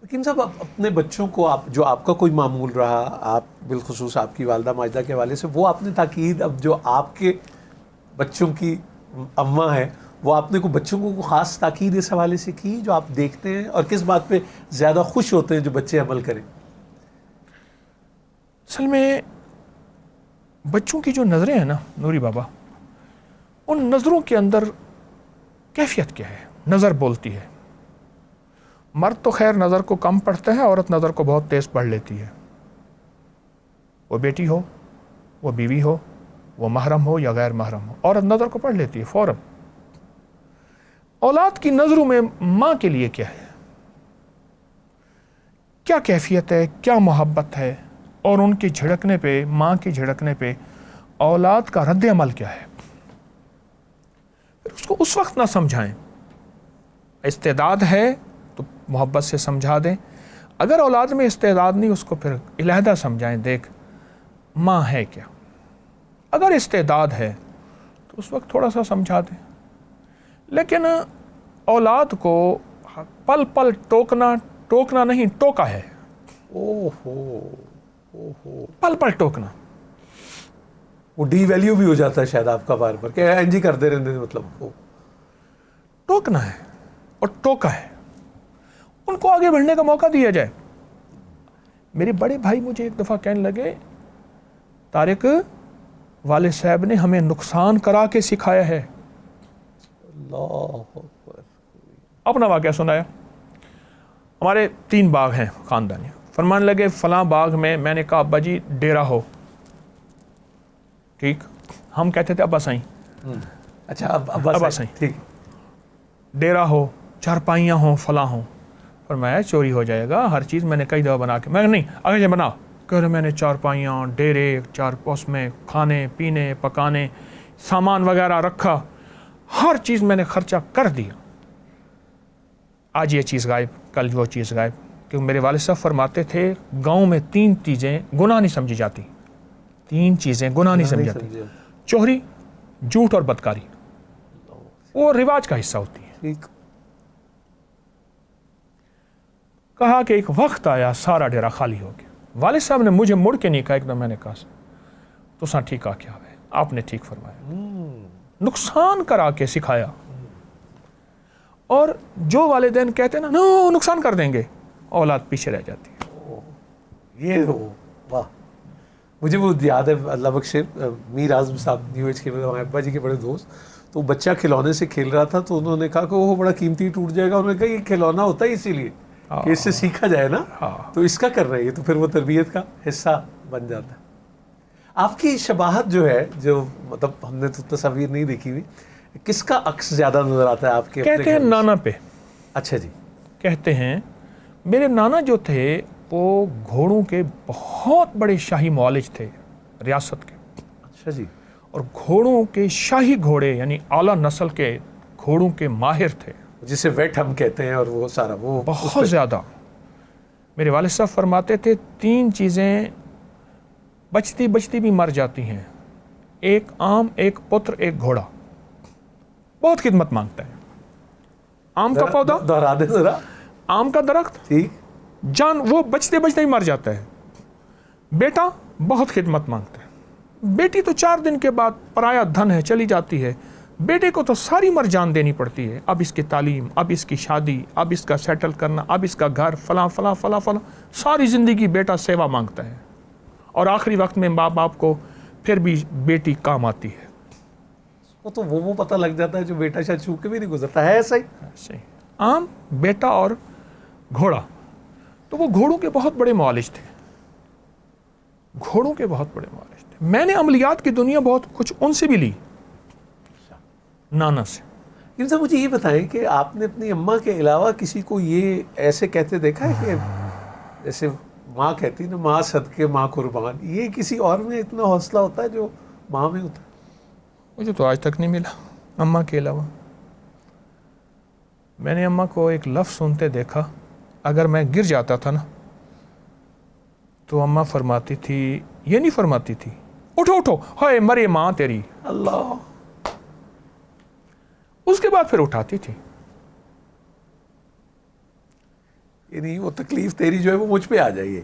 لیکن صاحب اپنے بچوں کو جو آپ کا کوئی معمول رہا، آپ بالخصوص آپ کی والدہ ماجدہ کے حوالے سے، وہ آپ نے تاکید اب جو آپ کے بچوں کی اماں ہے، وہ آپ نے کو بچوں کو خاص تاکید اس حوالے سے کی جو آپ دیکھتے ہیں، اور کس بات پہ زیادہ خوش ہوتے ہیں جو بچے عمل کریں؟ اصل میں بچوں کی جو نظریں ہیں نا نوری بابا، ان نظروں کے اندر کیفیت کیا ہے؟ نظر بولتی ہے. مرد تو خیر نظر کو کم پڑھتا ہے، عورت نظر کو بہت تیز پڑھ لیتی ہے. وہ بیٹی ہو، وہ بیوی ہو، وہ محرم ہو یا غیر محرم ہو، عورت نظر کو پڑھ لیتی ہے فوراً. اولاد کی نظروں میں ماں کے لیے کیا ہے، کیا کیفیت ہے، کیا محبت ہے، اور ان کے جھڑکنے پہ، ماں کے جھڑکنے پہ اولاد کا رد عمل کیا ہے. پھر اس کو اس وقت نہ سمجھائیں. استعداد ہے تو محبت سے سمجھا دیں. اگر اولاد میں استعداد نہیں، اس کو پھر علیحدہ سمجھائیں، دیکھ ماں ہے کیا. اگر استعداد ہے تو اس وقت تھوڑا سا سمجھا دیں. لیکن اولاد کو پل پل ٹوکنا نہیں، ٹوکا ہے. پل پل ٹوکنا، وہ ڈی ویلیو بھی ہو جاتا ہے شاید آپ کا بار بار کہ انجی کرتے رہتے ہیں. مطلب وہ ٹوکنا ہے اور ٹوکا ہے، ان کو آگے بڑھنے کا موقع دیا جائے. میرے بڑے بھائی مجھے ایک دفعہ کہنے لگے طارق، والد صاحب نے ہمیں نقصان کرا کے سکھایا ہے. اللہ اکبر. اپنا واقعہ سنایا. ہمارے 3 باغ ہیں خاندانی. فرمان لگے فلاں باغ میں نے کہا ابا جی ڈیرا ہو. ٹھیک، ہم کہتے تھے ابا سائیں. اچھا ابا سائیں ٹھیک. ڈیرا ہو، چارپائیاں ہوں، فلاں ہوں. فرمایا چوری ہو جائے گا، ہر چیز میں نے کئی دفعہ بنا کے، میں نہیں اگر بنا کہ میں نے چارپائیاں، ڈیرے، اس میں کھانے پینے پکانے سامان وغیرہ رکھا، ہر چیز میں نے خرچہ کر دیا. آج یہ چیز غائب، کل وہ چیز غائب. کیونکہ میرے والد صاحب فرماتے تھے گاؤں میں 3 چیزیں گناہ نہیں سمجھی جاتی. 3 چیزیں گناہ نہیں سمجھی جاتی: چوری، جھوٹ اور بدکاری. وہ رواج کا حصہ ہوتی ہے. ٹھیک. کہا کہ ایک وقت آیا سارا ڈیرا خالی ہو گیا. والد صاحب نے مجھے مڑ کے نہیں کہا، ایک دم میں نے کہا تو سا ٹھیک آ کیا ہے، آپ نے ٹھیک فرمایا. نقصان کرا کے سکھایا. اور جو والدین کہتے ہیں نا نو نقصان کر دیں گے، اولاد پیچھے رہ جاتی ہے. یہ واہ. مجھے وہ یاد ہے، اللہ بخشے، میر اعظم صاحب نیو ایج کے ہمارے ابا جی کے بڑے دوست، تو بچہ کھلونے سے کھیل رہا تھا تو انہوں نے کہا کہ وہ بڑا قیمتی ٹوٹ جائے گا. انہوں نے کہا یہ کھلونا ہوتا ہے اسی لیے کہ اس سے سیکھا جائے نا، تو اس کا کر رہے ہیں، تو پھر وہ تربیت کا حصہ بن جاتا ہے. آپ کی شباہت جو ہے، جو مطلب ہم نے تو تصویر نہیں دیکھی ہوئی، کس کا عکس زیادہ نظر آتا ہے آپ کے؟ کہتے ہیں نانا پہ. اچھا جی. کہتے ہیں میرے نانا جو تھے وہ گھوڑوں کے بہت بڑے شاہی معالج تھے ریاست کے. اچھا جی. اور گھوڑوں کے شاہی گھوڑے یعنی اعلیٰ نسل کے گھوڑوں کے ماہر تھے، جسے ویٹ ہم کہتے ہیں، اور وہ سارا وہ بہت زیادہ. میرے والد صاحب فرماتے تھے 3 چیزیں بچتی بچتی بھی مر جاتی ہیں: ایک آم، ایک پتر، ایک گھوڑا. بہت خدمت مانگتا ہے. آم کا پودا، دہرا دے ذرا. آم کا درخت، ٹھیک. جان وہ بچتے بچتے ہی مر جاتا ہے. بیٹا بہت خدمت مانگتا ہے. بیٹی تو 4 دن کے بعد پرایا دھن ہے، چلی جاتی ہے. بیٹے کو تو ساری مر جان دینی پڑتی ہے. اب اس کی تعلیم، اب اس کی شادی، اب اس کا سیٹل کرنا، اب اس کا گھر، فلاں فلاں فلاں فلاں، ساری زندگی بیٹا سیوا مانگتا ہے. اور آخری وقت میں ماں باپ کو پھر بھی بیٹی کام آتی ہے. وہ تو وہ پتہ لگ جاتا ہے جو بیٹا شاید چھو کے بھی نہیں گزرتا ہے. ایسا ہی. عام بیٹا اور گھوڑا. تو وہ گھوڑوں کے بہت بڑے معالج تھے, گھوڑوں کے بہت بڑے معالج تھے. میں نے عملیات کی دنیا بہت کچھ ان سے بھی لی, نانا سے. لیکن صاحب مجھے یہ بتائیں کہ آپ نے اپنی اماں کے علاوہ کسی کو یہ ایسے کہتے دیکھا ہے کہ جیسے ماں کہتی نا ماں صدقے ماں قربان, یہ کسی اور میں اتنا حوصلہ ہوتا ہے جو ماں میں ہوتا ہے؟ مجھے تو آج تک نہیں ملا اماں کے علاوہ. میں نے اماں کو ایک لفظ سنتے دیکھا, اگر میں گر جاتا تھا نا تو اماں فرماتی تھی, یہ نہیں فرماتی تھی اٹھو اٹھو ہائے مرے ماں تیری, اللہ, اس کے بعد پھر اٹھاتی تھی. یعنی وہ تکلیف تیری جو ہے وہ مجھ پہ آ جائیے.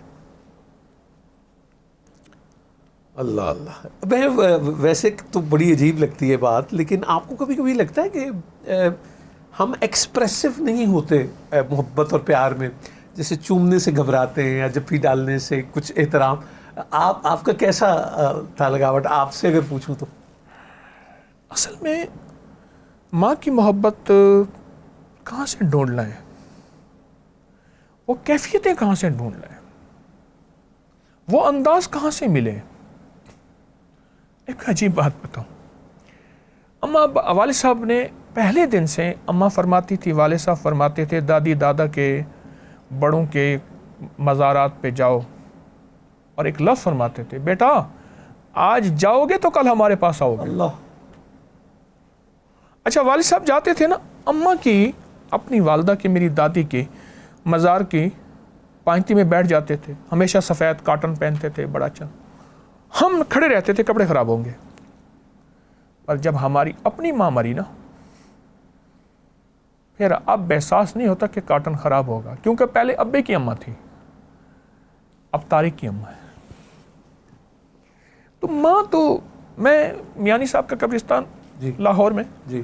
اللہ اللہ. میں ویسے تو بڑی عجیب لگتی ہے بات, لیکن آپ کو کبھی کبھی لگتا ہے کہ ہم ایکسپریسو نہیں ہوتے محبت اور پیار میں, جیسے چومنے سے گھبراتے ہیں یا جفی ڈالنے سے کچھ احترام. آپ کا کیسا تھا لگاوٹ آپ سے اگر پوچھوں تو؟ اصل میں ماں کی محبت کہاں سے ڈھونڈ لائیں, وہ کیفیتیں کہاں سے ڈھونڈ لائیں, وہ انداز کہاں سے ملے. ایک عجیب بات بتاؤں, اماں والد صاحب نے پہلے دن سے, اماں فرماتی تھی, والد صاحب فرماتے تھے دادی دادا کے بڑوں کے مزارات پہ جاؤ, اور ایک لفظ فرماتے تھے بیٹا آج جاؤ گے تو کل ہمارے پاس آؤ گے. اللہ. اچھا والد صاحب جاتے تھے نا اماں کی, اپنی والدہ کی, میری دادی کی مزار کی پانتی میں بیٹھ جاتے تھے, ہمیشہ سفید کاٹن پہنتے تھے بڑا اچھا. ہم کھڑے رہتے تھے کپڑے خراب ہوں گے, اور جب ہماری اپنی ماں مری نا پھر اب احساس نہیں ہوتا کہ کاٹن خراب ہوگا, کیونکہ پہلے ابے کی اماں تھی, اب طارق کی اماں ہے. تو ماں تو, میں میانی صاحب کا قبرستان جی لاہور میں, جی,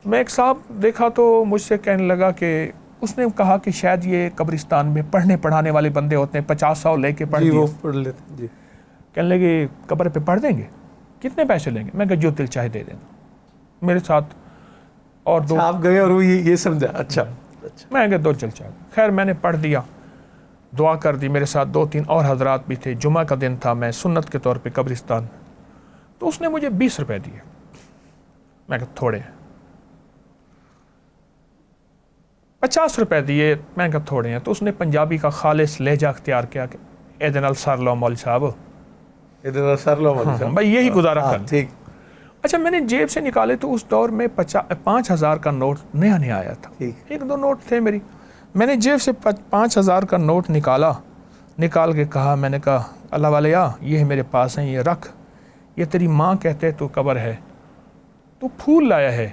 میں ایک صاحب دیکھا تو مجھ سے کہنے لگا کہ اس نے کہا کہ شاید یہ قبرستان میں پڑھنے پڑھانے والے بندے ہوتے ہیں, 50-100 لے کے پڑھ جی دیا. وہ پڑھ لیتے جی. کہنے لگے قبر پہ پڑھ دیں گے, کتنے پیسے لیں گے؟ میں کہا جو دل چاہے دے دینا. میرے ساتھ اور دو, آپ گئے اور وہ یہ سمجھا. اچھا اچھا. میں کہ دو چل چاہے. خیر میں نے پڑھ دیا, دعا کر دی. میرے ساتھ 2-3 اور حضرات بھی تھے. جمعہ کا دن تھا, میں سنت کے طور پہ قبرستان میں, تو اس نے مجھے 20 روپے دیے. میں کہ تھوڑے ہیں. 50 روپے دیے, میں کہ تھوڑے ہیں. تو اس نے پنجابی کا خالص لہجہ اختیار کیا کہ اے دن سر لو مول صاحب, ادھر سر لو مول صاحب, بھائی یہی گزارا کر. ٹھیک. اچھا میں نے جیب سے نکالے تو اس دور میں 5,000 کا نوٹ نیا نیا آیا تھا. ٹھیک. 1-2 نوٹ تھے میری. میں نے جیب سے 5,000 کا نوٹ نکال کے کہا, میں نے کہا اللہ والے یہ میرے پاس ہیں, یہ رکھ, یہ تیری ماں کہتے تو قبر ہے, تو پھول لایا ہے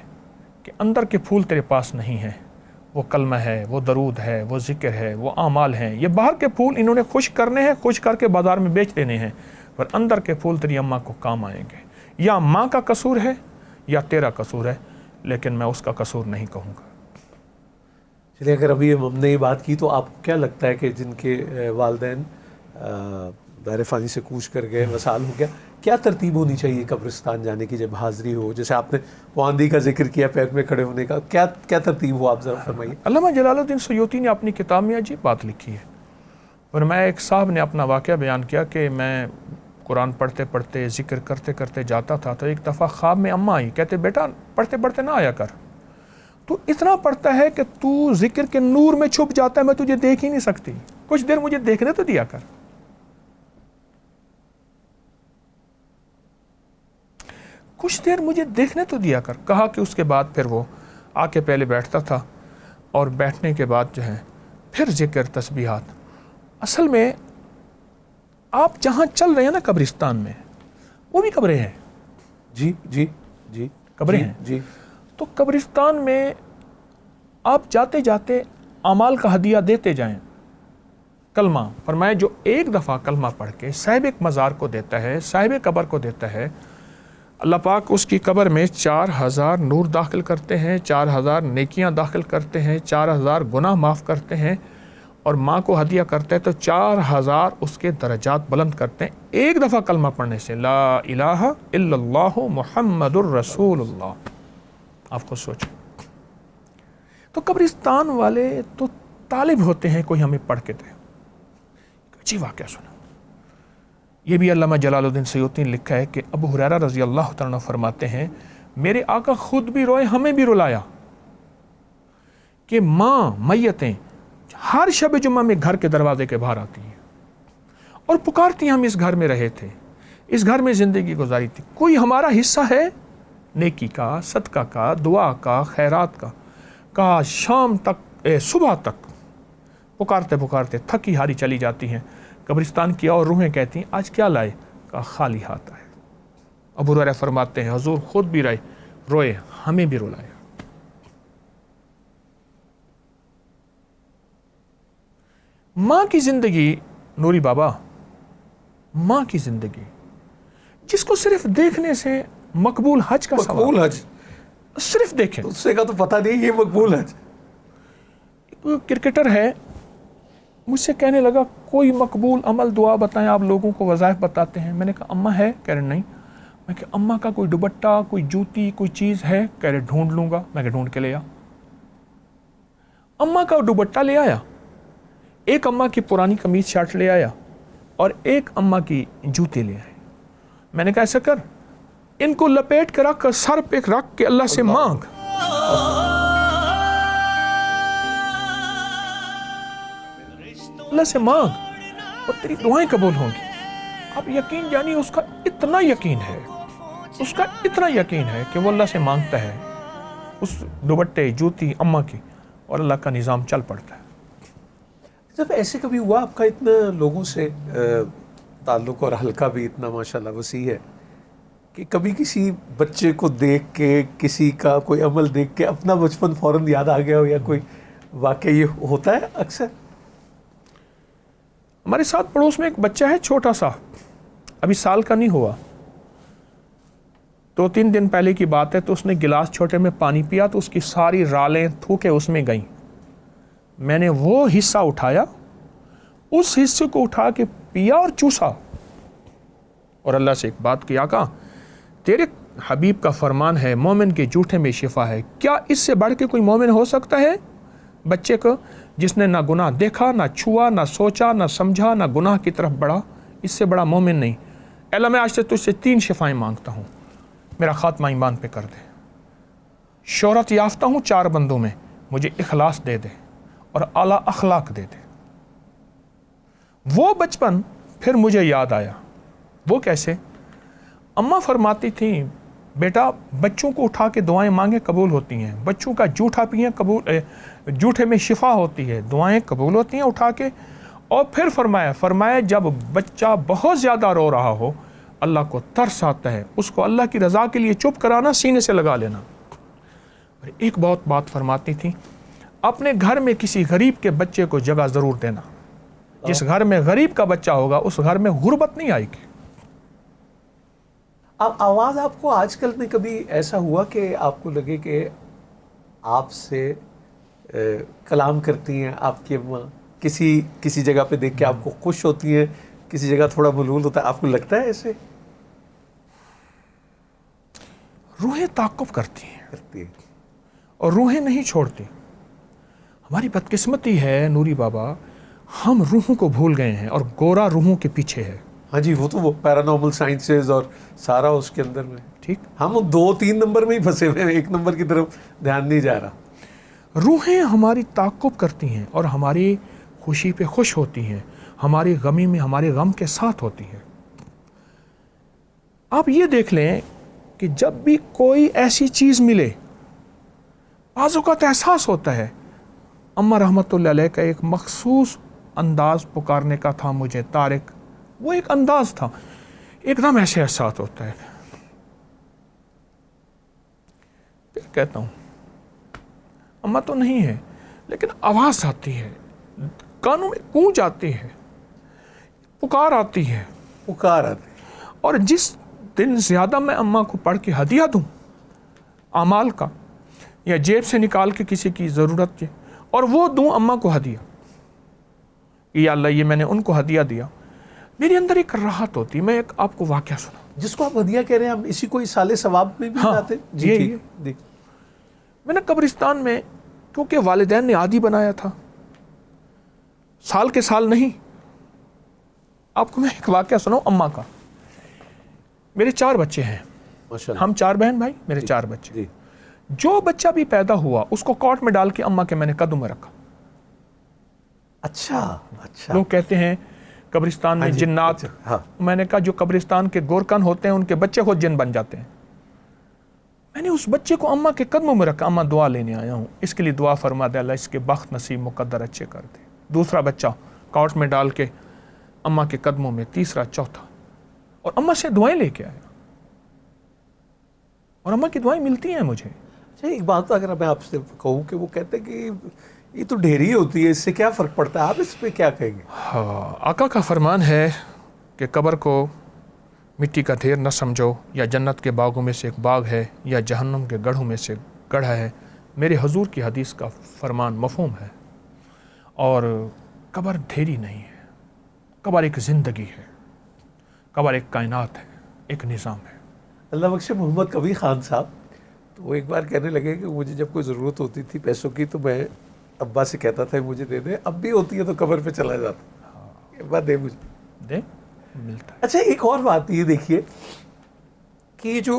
کہ اندر کے پھول تیرے پاس نہیں ہیں, وہ کلمہ ہے, وہ درود ہے, وہ ذکر ہے, وہ اعمال ہیں. یہ باہر کے پھول انہوں نے خشک کرنے ہیں, خشک کر کے بازار میں بیچ دینے ہیں, پر اندر کے پھول تیری اماں کو کام آئیں گے. یا ماں کا قصور ہے یا تیرا قصور ہے, لیکن میں اس کا قصور نہیں کہوں گا. چلیے اگر ابھی ہم نے یہ بات کی تو آپ کو کیا لگتا ہے کہ جن کے والدین دائرہ فانی سے کوچ کر گئے, وصال ہو گیا, کیا ترتیب ہونی چاہیے قبرستان جانے کی جب حاضری ہو؟ جیسے آپ نے واندی کا ذکر کیا, پیر میں کھڑے ہونے کا, کیا ترتیب ہو آپ ذرا فرمائیے. علامہ جلال الدین سیوطی نے اپنی کتاب میں عجیب بات لکھی ہے. اور میں ایک صاحب نے اپنا واقعہ بیان کیا کہ میں قرآن پڑھتے پڑھتے ذکر کرتے کرتے جاتا تھا, تو ایک دفعہ خواب میں اماں آئی, کہتے بیٹا پڑھتے پڑھتے نہ آیا کر, تو اتنا پڑھتا ہے کہ تو ذکر کے نور میں چھپ جاتا ہے, میں تجھے دیکھ ہی نہیں سکتی, کچھ دیر مجھے دیکھنے تو دیا کر. کچھ دیر مجھے دیکھنے تو دیا کر. کہا کہ اس کے بعد پھر وہ آ کے پہلے بیٹھتا تھا, اور بیٹھنے کے بعد جو ہے پھر ذکر تسبیحات. اصل میں آپ جہاں چل رہے ہیں نا قبرستان میں, وہ بھی قبریں ہیں. جی جی جی, قبریں ہیں. جی. تو قبرستان میں آپ جاتے جاتے اعمال کا ہدیہ دیتے جائیں. کلمہ فرمائے جو ایک دفعہ کلمہ پڑھ کے صاحب مزار کو دیتا ہے, صاحب قبر کو دیتا ہے, اللہ پاک اس کی قبر میں 4,000 نور داخل کرتے ہیں, 4,000 نیکیاں داخل کرتے ہیں, 4,000 گناہ معاف کرتے ہیں, اور ماں کو ہدیہ کرتے ہیں تو 4,000 اس کے درجات بلند کرتے ہیں ایک دفعہ کلمہ پڑھنے سے, لا الہ الا اللہ محمد الرسول اللہ. آپ کو سوچیں, تو قبرستان والے تو طالب ہوتے ہیں کوئی ہمیں پڑھ کے دے. اچھی واقعہ سنا. یہ بھی علامہ جلال الدین سیوطی نے لکھا ہے کہ ابو ہریرہ رضی اللہ تعالیٰ عنہ فرماتے ہیں میرے آقا خود بھی روئے, ہمیں بھی رلایا کہ ماں میتیں ہر شب جمعہ میں گھر کے دروازے کے باہر آتی ہیں اور پکارتی ہیں ہم اس گھر میں رہے تھے, اس گھر میں زندگی گزاری تھی, کوئی ہمارا حصہ ہے نیکی کا, صدقہ کا, دعا کا, خیرات کا. کہا شام تک صبح تک پکارتے پکارتے تھکی ہاری چلی جاتی ہیں قبرستان کی اور روحیں کہتی ہیں آج کیا لائے؟ کہا خالی ہاتھ آئے. ابو ہریرہ فرماتے ہیں حضور خود بھی روئے, ہمیں بھی رلایا. ماں کی زندگی نوری بابا, ماں کی زندگی جس کو صرف دیکھنے سے مقبول حج کا مقبول حج صرف دیکھیں, اس سے کا تو پتہ نہیں یہ مقبول حج. کرکٹر ہے مجھ سے کہنے لگا کوئی مقبول عمل دعا بتائیں, آپ لوگوں کو وظائف بتاتے ہیں. میں نے کہا اماں ہے؟ کہہ رہے نہیں. میں کہ اماں کا کوئی دوپٹہ, کوئی جوتی, کوئی چیز ہے؟ کہہ رہے ڈھونڈ لوں گا. میں کہ ڈھونڈ کے لے آ. اماں کا دوپٹہ لے آیا, ایک اماں کی پرانی قمیض شرٹ لے آیا اور ایک اماں کی جوتے لے آئے. میں نے کہا ایسا کر ان کو لپیٹ کے رکھ, سر پہ رکھ کے اللہ سے مانگ, اللہ سے مانگ اور تیری دعائیں قبول ہوں گی. اب یقین یعنی اس کا اتنا یقین ہے, اس کا اتنا یقین ہے کہ وہ اللہ سے مانگتا ہے اس دوپٹے جوتی اماں کی اور اللہ کا نظام چل پڑتا ہے. جب ایسے کبھی ہوا آپ کا اتنا لوگوں سے تعلق اور حلقہ بھی اتنا ماشاءاللہ وسیع ہے کہ کبھی کسی بچے کو دیکھ کے, کسی کا کوئی عمل دیکھ کے اپنا بچپن فوراً یاد آ گیا ہو, یا کوئی واقعہ یہ ہوتا ہے اکثر؟ ہمارے ساتھ پڑوس میں ایک بچہ ہے چھوٹا سا, ابھی سال کا نہیں ہوا, 2-3 دن پہلے کی بات ہے. تو اس نے گلاس چھوٹے میں پانی پیا تو اس کی ساری رالیں تھوکے اس میں گئیں. میں نے وہ حصہ اٹھایا, اس حصے کو اٹھا کے پیا اور چوسا اور اللہ سے ایک بات کی, آقا تیرے حبیب کا فرمان ہے مومن کے جوٹے میں شفا ہے, کیا اس سے بڑھ کے کوئی مومن ہو سکتا ہے؟ بچے کو جس نے نہ گناہ دیکھا, نہ چھوا, نہ سوچا, نہ سمجھا, نہ گناہ کی طرف بڑھا, اس سے بڑا مومن نہیں. اللہ میں آج سے تجھ سے 3 شفائیں مانگتا ہوں, میرا خاتمہ ایمان پہ کر دے. شہرت یافتہ ہوں 4 بندوں میں, مجھے اخلاص دے دے اور اعلیٰ اخلاق دے دے. وہ بچپن پھر مجھے یاد آیا. وہ کیسے؟ اماں فرماتی تھیں بیٹا بچوں کو اٹھا کے دعائیں مانگیں قبول ہوتی ہیں, بچوں کا جوٹھا پئیں جوٹھے میں شفا ہوتی ہے, دعائیں قبول ہوتی ہیں اٹھا کے. اور پھر فرمایا جب بچہ بہت زیادہ رو رہا ہو اللہ کو ترس آتا ہے, اس کو اللہ کی رضا کے لیے چپ کرانا, سینے سے لگا لینا. اور ایک بہت بات فرماتی تھیں, اپنے گھر میں کسی غریب کے بچے کو جگہ ضرور دینا. جس گھر میں غریب کا بچہ ہوگا اس گھر میں غربت نہیں آئے گی. آواز آپ کو آج کل میں کبھی ایسا ہوا کہ آپ کو لگے کہ آپ سے کلام کرتی ہیں آپ کی اماں, کسی جگہ پہ دیکھ کے آپ کو خوش ہوتی ہیں, کسی جگہ تھوڑا ملول ہوتا ہے, آپ کو لگتا ہے ایسے؟ روحیں تعاقب کرتی ہیں اور روحیں نہیں چھوڑتی. ہماری بدقسمتی ہے نوری بابا, ہم روحوں کو بھول گئے ہیں اور گورا روحوں کے پیچھے ہے. ہاں جی, وہ تو وہ پیرانارمل سائنسز اور سارا اس کے اندر میں, ٹھیک, ہم 2-3 نمبر میں ہی پھنسے ہوئے ہیں, 1 نمبر کی طرف دھیان نہیں جا رہا. روحیں ہماری تعاقب کرتی ہیں اور ہماری خوشی پہ خوش ہوتی ہیں, ہماری غمی میں ہمارے غم کے ساتھ ہوتی ہیں. آپ یہ دیکھ لیں کہ جب بھی کوئی ایسی چیز ملے بعض اوقات احساس ہوتا ہے. اماں رحمۃ اللہ علیہ کا ایک مخصوص انداز پکارنے کا تھا مجھے, طارق, وہ ایک انداز تھا, ایک دم ایسے احساس ہوتا ہے. پھر کہتا ہوں اماں تو نہیں ہے لیکن آواز آتی ہے, کانوں میں گونج آتی ہے, پکار آتی ہے. اور جس دن زیادہ میں اماں کو پڑھ کے ہدیہ دوں اعمال کا, یا جیب سے نکال کے کسی کی ضرورت کے اور وہ دوں اماں کو ہدیہ, یا اللہ یہ میں نے ان کو ہدیہ دیا, میرے اندر ایک راحت ہوتی. میں ایک آپ کو واقعہ سنا. جس کو آپ ہدیہ کہہ رہے ہیں, ہم اسی کو اصال ثواب میں بھی لاتے ہیں. جی. میں نے قبرستان میں کیونکہ والدین نے عادی بنایا تھا، سال کے سال نہیں. آپ کو میں ایک واقعہ سناؤں اماں کا. میرے 4 بچے ہیں، ماشاءاللہ. ہم 4 بہن بھائی، میرے 4 بچے. جی. جو بچہ بھی پیدا ہوا اس کو کاٹ میں ڈال کے اماں کے میں نے قدم میں رکھا. اچھا اچھا. لوگ کہتے ہیں قبرستان میں جنات. ہاں. میں نے کہا جو قبرستان کے گورکن ہوتے ہیں ان کے بچے خود جن بن جاتے ہیں. میں نے اس بچے کو اماں کے قدموں میں رکھا. اماں دعا لینے آیا ہوں، اس کے لیے دعا فرما دے، اللہ اس کے بخت نصیب مقدر اچھے کر دے. دوسرا بچہ کاٹ میں ڈال کے اماں کے قدموں میں، تیسرا، چوتھا. اور اماں سے دعائیں لے کے آیا، اور اماں کی دعائیں ملتی ہیں مجھے. اچھا ایک بات اگر میں آپ سے کہوں کہ وہ کہتے ہیں کہ یہ تو ڈھیری ہوتی ہے، اس سے کیا فرق پڑتا ہے، آپ اس پہ کیا کہیں گے؟ ہاں، آقا کا فرمان ہے کہ قبر کو مٹی کا ڈھیر نہ سمجھو، یا جنت کے باغوں میں سے ایک باغ ہے یا جہنم کے گڑھوں میں سے گڑھا ہے. میرے حضور کی حدیث کا فرمان مفہوم ہے. اور قبر ڈھیری نہیں ہے، قبر ایک زندگی ہے، قبر ایک کائنات ہے، ایک نظام ہے. اللہ بخش محمد کبیر خان صاحب تو وہ ایک بار کہنے لگے کہ مجھے جب کوئی ضرورت ہوتی تھی پیسوں کی تو میں ابا سے کہتا تھا مجھے دے دے، اب بھی ہوتی ہے تو قبر پہ چلا جاتا، ابا دے مجھے دے، ملتا ہے. اچھا ایک اور بات یہ دیکھیے کہ جو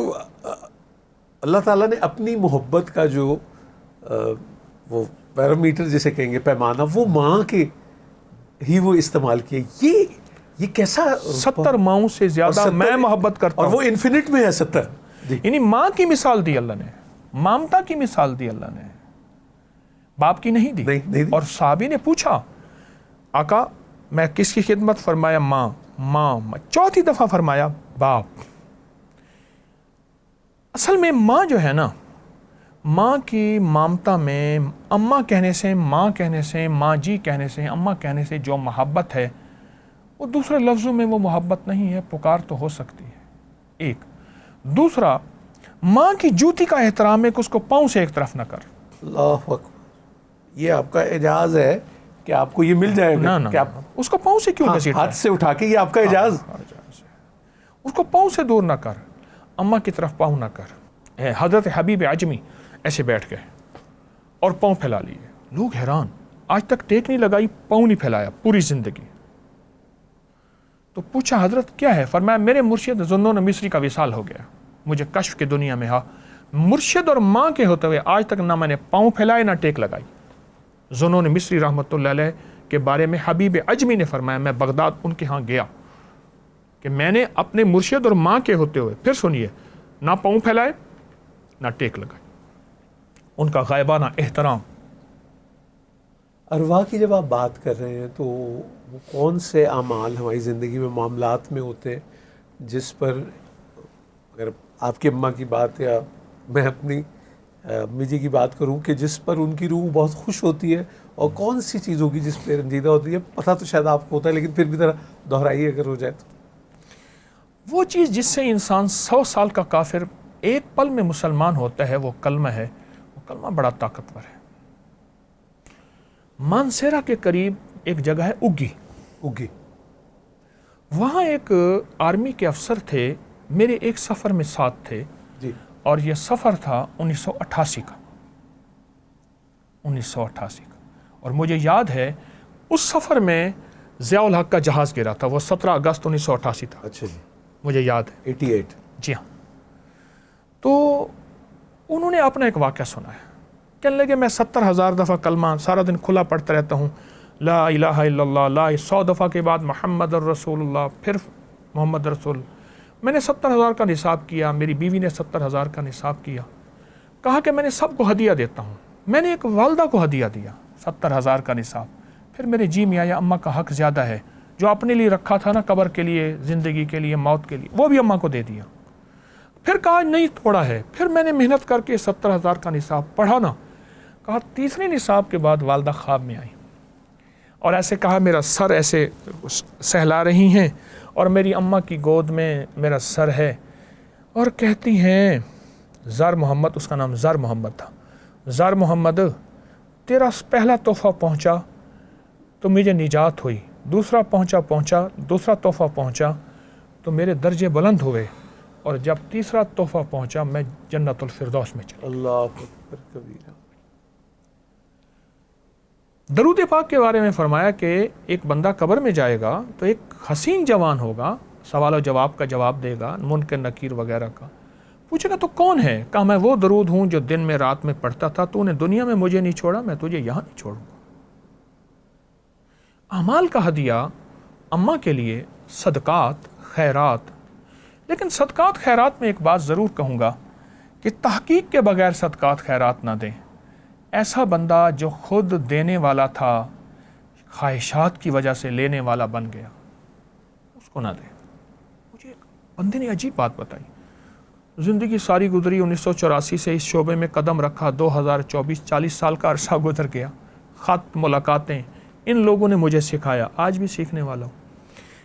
اللہ تعالیٰ نے اپنی محبت کا جو وہ پیرامیٹر جسے کہیں گے، پیمانہ، وہ ماں کے ہی وہ استعمال کیا. یہ کیسا 70 ماؤں سے زیادہ میں محبت کرتا اور ہوں. وہ انفینٹ میں ہے 70. جی. یعنی ماں کی مثال دی اللہ نے، مامتا کی مثال دی اللہ نے، باپ کی نہیں دی. نہیں دی. اور صحابی نے پوچھا آقا میں کس کی خدمت؟ فرمایا ماں. ماں. چوتھی دفعہ فرمایا باپ. اصل میں ماں جو ہے نا، ماں کی مامتا میں اماں کہنے سے، ماں کہنے سے، ماں جی کہنے سے، اماں کہنے سے جو محبت ہے وہ دوسرے لفظوں میں وہ محبت نہیں ہے. پکار تو ہو سکتی ہے ایک. دوسرا، ماں کی جوتی کا احترام ہے کہ اس کو پاؤں سے ایک طرف نہ کر. اللہ اکبر، یہ آپ کا اعجاز ہے کہ آپ کو یہ مل جائے گا نہ کہ آپ اس کو پاؤں سے کیوں گھسیٹتا ہے؟ ہاتھ سے اٹھا کے، یہ آپ کا اعجاز. اس کو پاؤں سے دور نہ کر، اماں کی طرف پاؤں نہ کر. حضرت حبیب عجمی ایسے بیٹھ گئے اور پاؤں پھیلا لیے. لوگ حیران، آج تک ٹیک نہیں لگائی، پاؤں نہیں پھیلایا پوری زندگی. تو پوچھا حضرت کیا ہے؟ فرمایا میرے مرشد ذوالنون مصری کا وصال ہو گیا، مجھے کشف کی دنیا میں مرشد اور ماں کے ہوتے ہوئے آج تک نہ میں نے پاؤں پھیلائے نہ ٹیک لگائی. ذوالنون مصری رحمۃ اللہ علیہ کے بارے میں حبیب عجمی نے فرمایا میں بغداد ان کے ہاں گیا کہ میں نے اپنے مرشد اور ماں کے ہوتے ہوئے، پھر سنیے، نہ پاؤں پھیلائے نہ ٹیک لگائی. ان کا غائبانہ احترام. ارواح کی جب آپ بات کر رہے ہیں تو وہ کون سے اعمال ہماری زندگی میں، معاملات میں ہوتے ہیں جس پر، اگر آپ کی اماں کی بات یا میں اپنی امی جی کی بات کروں، کہ جس پر ان کی روح بہت خوش ہوتی ہے، اور کون سی چیز ہوگی جس پہ رنجیدہ ہوتی ہے؟ پتہ تو شاید آپ کو ہوتا ہے لیکن پھر بھی ذرا دہرائیے اگر ہو جائے تو. وہ چیز جس سے انسان 100 سال کا کافر ایک پل میں مسلمان ہوتا ہے، وہ کلمہ ہے. وہ کلمہ بڑا طاقتور ہے. مانسیرا کے قریب ایک جگہ ہے اگی. وہاں ایک آرمی کے افسر تھے، میرے ایک سفر میں ساتھ تھے. جی. اور یہ سفر تھا 1988 کا. اور مجھے یاد ہے اس سفر میں ضیاء الحق کا جہاز گرا تھا. وہ 17 اگست 1988 تھا. اچھا جی. مجھے یاد ہے. 88. جی ہاں. تو انہوں نے اپنا ایک واقعہ سنا ہے. کہنے لگے میں 70,000 دفعہ کلمہ سارا دن کھلا پڑھتا رہتا ہوں، لا الہ الا اللہ، لا 100 دفعہ کے بعد محمد الرسول اللہ، پھر محمد رسول. میں نے 70,000 کا نصاب کیا، میری بیوی نے 70,000 کا نصاب کیا. کہا کہ میں نے سب کو ہدیہ دیتا ہوں. میں نے ایک والدہ کو ہدیہ دیا 70,000 کا نصاب. پھر میرے جی میں آیا اماں کا حق زیادہ ہے، جو اپنے لیے رکھا تھا نا، قبر کے لیے، زندگی کے لیے، موت کے لیے، وہ بھی اماں کو دے دیا. پھر کہا نہیں تھوڑا ہے. پھر میں نے محنت کر کے 70,000 کا نصاب پڑھا نا. کہا تیسرے نصاب کے بعد والدہ خواب میں آئی اور ایسے کہا میرا سر ایسے سہلا رہی ہیں اور میری اماں کی گود میں میرا سر ہے، اور کہتی ہیں زار محمد، اس کا نام زار محمد تھا، زار محمد تیرا پہلا تحفہ پہنچا تو مجھے نجات ہوئی، دوسرا پہنچا دوسرا تحفہ پہنچا تو میرے درجے بلند ہوئے، اور جب تیسرا تحفہ پہنچا میں جنت الفردوس میں چلا. اللہ اکبر کبیرہ. درود پاک کے بارے میں فرمایا کہ ایک بندہ قبر میں جائے گا تو ایک حسین جوان ہوگا, سوال و جواب کا جواب دے گا, منکر نکیر وغیرہ کا. پوچھے گا تو کون ہے؟ کہا میں وہ درود ہوں جو دن میں رات میں پڑھتا تھا, تو نے دنیا میں مجھے نہیں چھوڑا, میں تجھے یہاں نہیں چھوڑوں گا. اعمال کا ہدیہ اماں کے لیے صدقات خیرات. لیکن صدقات خیرات میں ایک بات ضرور کہوں گا کہ تحقیق کے بغیر صدقات خیرات نہ دیں. ایسا بندہ جو خود دینے والا تھا خواہشات کی وجہ سے لینے والا بن گیا, اس کو نہ دیں. مجھے ایک بندے نے عجیب بات بتائی. زندگی ساری گزری, 1984 سے اس شعبے میں قدم رکھا, 2024 40 سال کا عرصہ گزر گیا, خط ملاقاتیں, ان لوگوں نے مجھے سکھایا, آج بھی سیکھنے والا ہوں.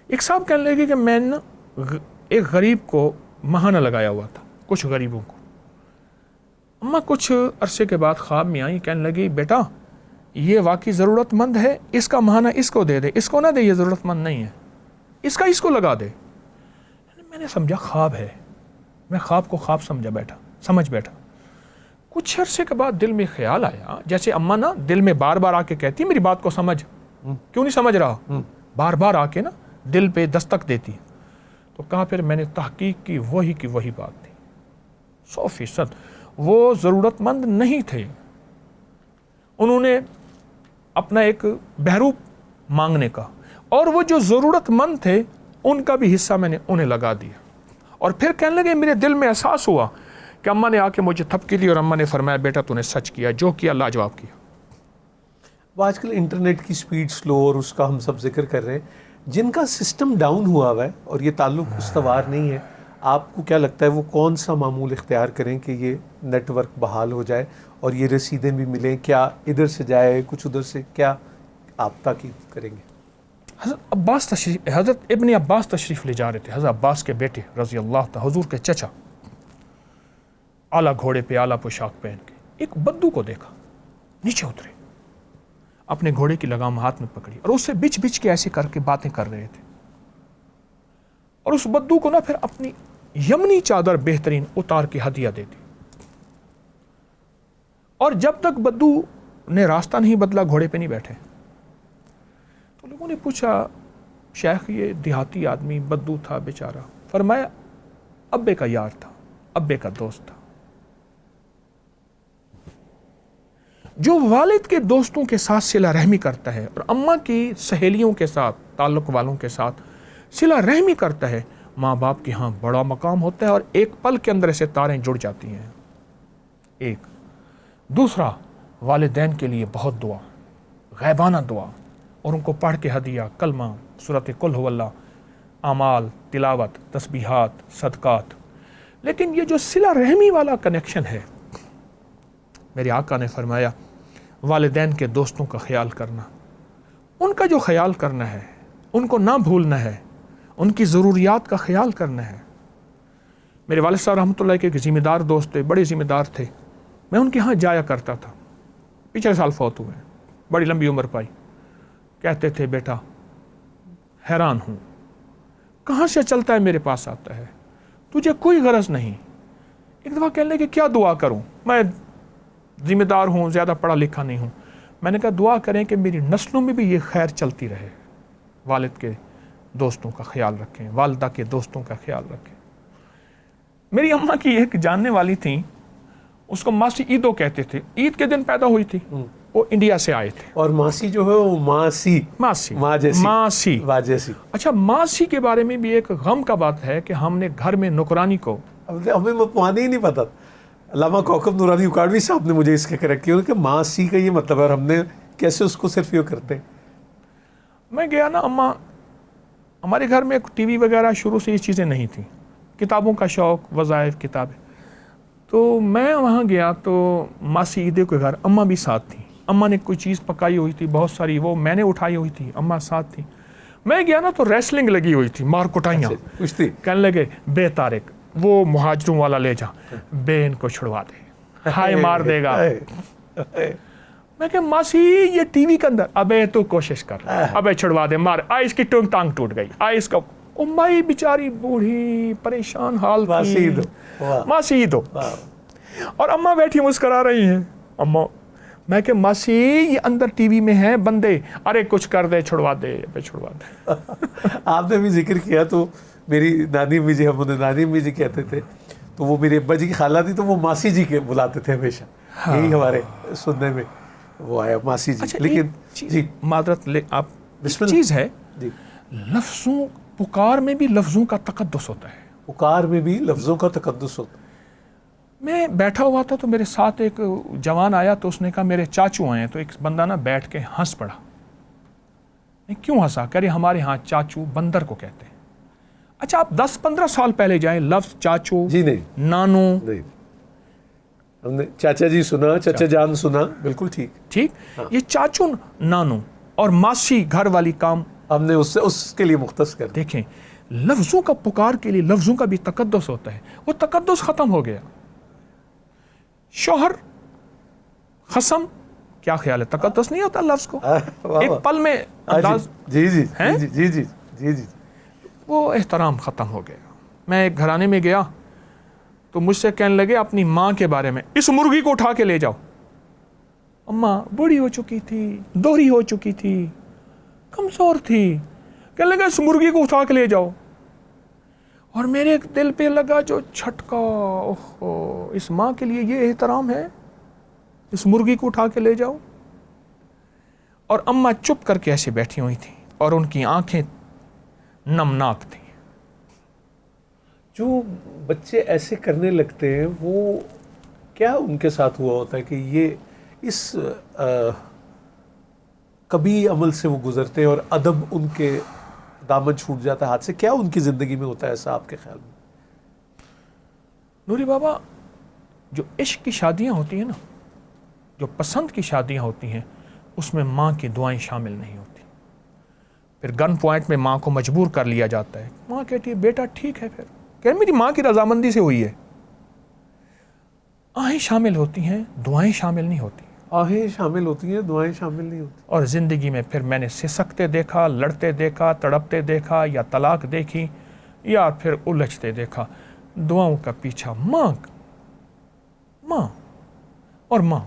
ایک صاحب کہنے لگے کہ میں نے ایک غریب کو ماہانہ لگایا ہوا تھا, کچھ غریبوں کو. اماں کچھ عرصے کے بعد خواب میں آئی, کہنے لگی بیٹا یہ واقعی ضرورت مند ہے, اس کا ماہانہ اس کو دے دے, اس کو نہ دے, یہ ضرورت مند نہیں ہے, اس کا اس کو لگا دے. میں نے سمجھا خواب ہے, میں خواب کو خواب سمجھ بیٹھا. کچھ عرصے کے بعد دل میں خیال آیا, جیسے اماں نا دل میں بار بار آ کے کہتی میری بات کو سمجھ, کیوں نہیں سمجھ رہا, بار بار آ کے نا دل پہ دستک دیتی. تو کہا پھر میں نے تحقیق کی وہی بات تھی, 100%. وہ ضرورت مند نہیں تھے, انہوں نے اپنا ایک بہروپ مانگنے کا, اور وہ جو ضرورت مند تھے ان کا بھی حصہ میں نے انہیں لگا دیا. اور پھر کہنے لگے میرے دل میں احساس ہوا کہ اماں نے آ کے مجھے تھپکی دی, اور اماں نے فرمایا بیٹا تو نے سچ کیا, جو کیا لاجواب کیا. وہ آج کل انٹرنیٹ کی سپیڈ سلو اور اس کا ہم سب ذکر کر رہے ہیں, جن کا سسٹم ڈاؤن ہوا ہے اور یہ تعلق استوار نہیں ہے, آپ کو کیا لگتا ہے وہ کون سا معمول اختیار کریں کہ یہ نیٹ ورک بحال ہو جائے اور یہ رسیدیں بھی ملیں؟ کیا ادھر سے جائے کچھ ادھر سے, کیا آپ تاکید کریں گے؟ حضرت ابن عباس تشریف لے جا رہے تھے, حضرت عباس کے بیٹے رضی اللہ تعالی, حضور کے چچا, اعلیٰ گھوڑے پہ اعلیٰ پوشاک پہن کے. ایک بدو کو دیکھا, نیچے اترے, اپنے گھوڑے کی لگام ہاتھ میں پکڑی اور اس سے بچ کے ایسے کر کے باتیں کر رہے تھے. اور اس بدو کو نا پھر اپنی یمنی چادر بہترین اتار کے ہدیہ دے دی. اور جب تک بدو نے راستہ نہیں بدلا گھوڑے پہ نہیں بیٹھے. تو لوگوں نے پوچھا شیخ یہ دیہاتی آدمی بدو تھا بیچارہ. فرمایا ابے کا یار تھا, ابے کا دوست تھا. جو والد کے دوستوں کے ساتھ صلہ رحمی کرتا ہے اور اماں کی سہیلیوں کے ساتھ تعلق والوں کے ساتھ صلہ رحمی کرتا ہے, ماں باپ کے ہاں بڑا مقام ہوتا ہے, اور ایک پل کے اندر ایسے تاریں جڑ جاتی ہیں. ایک دوسرا, والدین کے لیے بہت دعا, غیبانہ دعا, اور ان کو پڑھ کے ہدیہ, کلمہ, سورۃ قل ھو اللہ, اعمال, تلاوت, تسبیحات, صدقات. لیکن یہ جو صلہ رحمی والا کنیکشن ہے, میرے آقا نے فرمایا والدین کے دوستوں کا خیال کرنا, ان کا جو خیال کرنا ہے, ان کو نہ بھولنا ہے, ان کی ضروریات کا خیال کرنا ہے. میرے والد صاحب رحمۃ اللہ کے ایک ذمہ دار دوست تھے, بڑے ذمہ دار تھے, میں ان کے ہاں جایا کرتا تھا. پچھلے سال فوت ہوئے, بڑی لمبی عمر پائی. کہتے تھے بیٹا حیران ہوں, کہاں سے چلتا ہے میرے پاس آتا ہے, تجھے کوئی غرض نہیں. ایک دفعہ کہنے لگے کیا دعا کروں, میں ذمہ دار ہوں, زیادہ پڑھا لکھا نہیں ہوں. میں نے کہا دعا کریں کہ میری نسلوں میں بھی یہ خیر چلتی رہے, والد کے دوستوں کا خیال رکھیں, والدہ کے دوستوں کا خیال رکھیں. میری اماں کی ایک جاننے والی تھیں, اس کو ماسی عیدو کہتے تھے, عید کے دن پیدا ہوئی تھی, وہ انڈیا سے آئے تھے. اور ماسی جو ہے وہ ماسی جیسی. اچھا, ماسی کے بارے میں بھی ایک غم کا بات ہے کہ ہم نے گھر میں نوکرانی کو, ہمیں معنی ہی نہیں پتا. علامہ کوکب نورانی اکاڑوی صاحب نے مجھے اس کے کریکٹ کیا کہ ماسی کا یہ مطلب ہے, اور ہم نے کیسے اس کو صرف یہ کرتے ہیں. میں گیا نا, اماں ہمارے گھر میں ٹی وی وغیرہ شروع سے یہ چیزیں نہیں تھیں, کتابوں کا شوق, وظائف, کتابیں. تو میں وہاں گیا تو ماسی عیدے کے گھر اماں بھی ساتھ تھیں. اماں نے کوئی چیز پکائی ہوئی تھی بہت ساری, وہ میں نے اٹھائی ہوئی تھی, اماں ساتھ تھی. میں گیا نا تو ریسلنگ لگی ہوئی تھی, مار کٹائیاں. کہنے لگے بے طارق وہ مہاجروں والا لے جا, بے ان کو چھڑوا دے, ہائے مار دے گا. میں کہ ماسی یہ ٹی وی کے اندر, ابے تو کوشش کر, ابے چھڑوا دے, مار, آئے اس کی ٹانگ ٹوٹ گئی, آئے اس کا. امائی بیچاری بوڑھی پریشان حال تھی, ماسی دو, اور اماں بیٹھی مسکرا رہی ہیں. اماں میں کہ ماسی یہ اندر ٹی وی میں ہیں بندے, ارے کچھ کر دے, چھڑوا دے, چھڑوا دے. آپ نے بھی ذکر کیا تو میری نانی امی جی, ہم انہیں نانی امی جی کہتے تھے, تو وہ میرے ابا جی کی خالہ تھی تو وہ ماسی جی کے بلاتے تھے ہمیشہ. یہی ہمارے سننے میں وہ آیا ماسی جی. اچھا, لیکن جی معذرت, آپ بسم اللہ. چیز ہے جی, لفظوں, پکار میں بھی لفظوں کا تقدس ہوتا ہے. پکار میں بھی لفظوں کا تقدس ہوتا ہے. میں بیٹھا ہوا تھا تو میرے ساتھ ایک جوان آیا تو اس نے کہا میرے چاچو آئے ہیں. تو ایک بندہ نا بیٹھ کے ہنس پڑا. میں کیوں ہنسا؟ کہہ رہے ہمارے ہاں چاچو بندر کو کہتے ہیں. اچھا آپ 10-15 سال پہلے جائیں, لفظ چاچو, جی نہیں, نانو, نہیں, ہم نے چاچا جی سنا, چچا جان سنا, بالکل ٹھیک. ٹھیک, یہ چاچو نانو اور ماسی گھر والی کام ہم نے اس کے لیے مختص کر دیا. دیکھیں, لفظوں کا پکار کے لیے لفظوں کا بھی تقدس ہوتا ہے. وہ تقدس ختم ہو گیا. شوہر, خصم, کیا خیال ہے, تقدس نہیں ہوتا لفظ کو ایک پل میں انداز. جی جی جی جی جی جی جی, وہ احترام ختم ہو گیا. میں ایک گھرانے میں گیا تو مجھ سے کہنے لگے اپنی ماں کے بارے میں, اس مرغی کو اٹھا کے لے جاؤ. اماں بوڑھی ہو چکی تھی, دوہری ہو چکی تھی, کمزور تھی. کہنے لگا اس مرغی کو اٹھا کے لے جاؤ. اور میرے دل پہ لگا جو جھٹکا, اوہ اس ماں کے لیے یہ احترام ہے, اس مرغی کو اٹھا کے لے جاؤ. اور اماں چپ کر کے ایسے بیٹھی ہوئی تھی اور ان کی آنکھیں نمناک تھیں. جو بچے ایسے کرنے لگتے ہیں وہ کیا ان کے ساتھ ہوا ہوتا ہے کہ یہ اس کبھی عمل سے وہ گزرتے ہیں اور ادب ان کے دامن چھوٹ جاتا ہے ہاتھ سے؟ کیا ان کی زندگی میں ہوتا ہے ایسا آپ کے خیال میں؟ نوری بابا, جو عشق کی شادیاں ہوتی ہیں نا, جو پسند کی شادیاں ہوتی ہیں, اس میں ماں کی دعائیں شامل نہیں ہوتی. پھر گن پوائنٹ میں ماں کو مجبور کر لیا جاتا ہے. ماں کہتی ہے بیٹا ٹھیک ہے, پھر کہ میری ماں کی رضامندی سے ہوئی ہے. آہیں شامل ہوتی ہیں, دعائیں شامل نہیں ہوتی. آہیں شامل ہوتی ہیں, دعائیں شامل نہیں ہوتی. اور زندگی میں پھر میں نے سسکتے دیکھا, لڑتے دیکھا, تڑپتے دیکھا, یا طلاق دیکھی, یا پھر الجھتے دیکھا. دعاؤں کا پیچھا ماں, ماں اور ماں.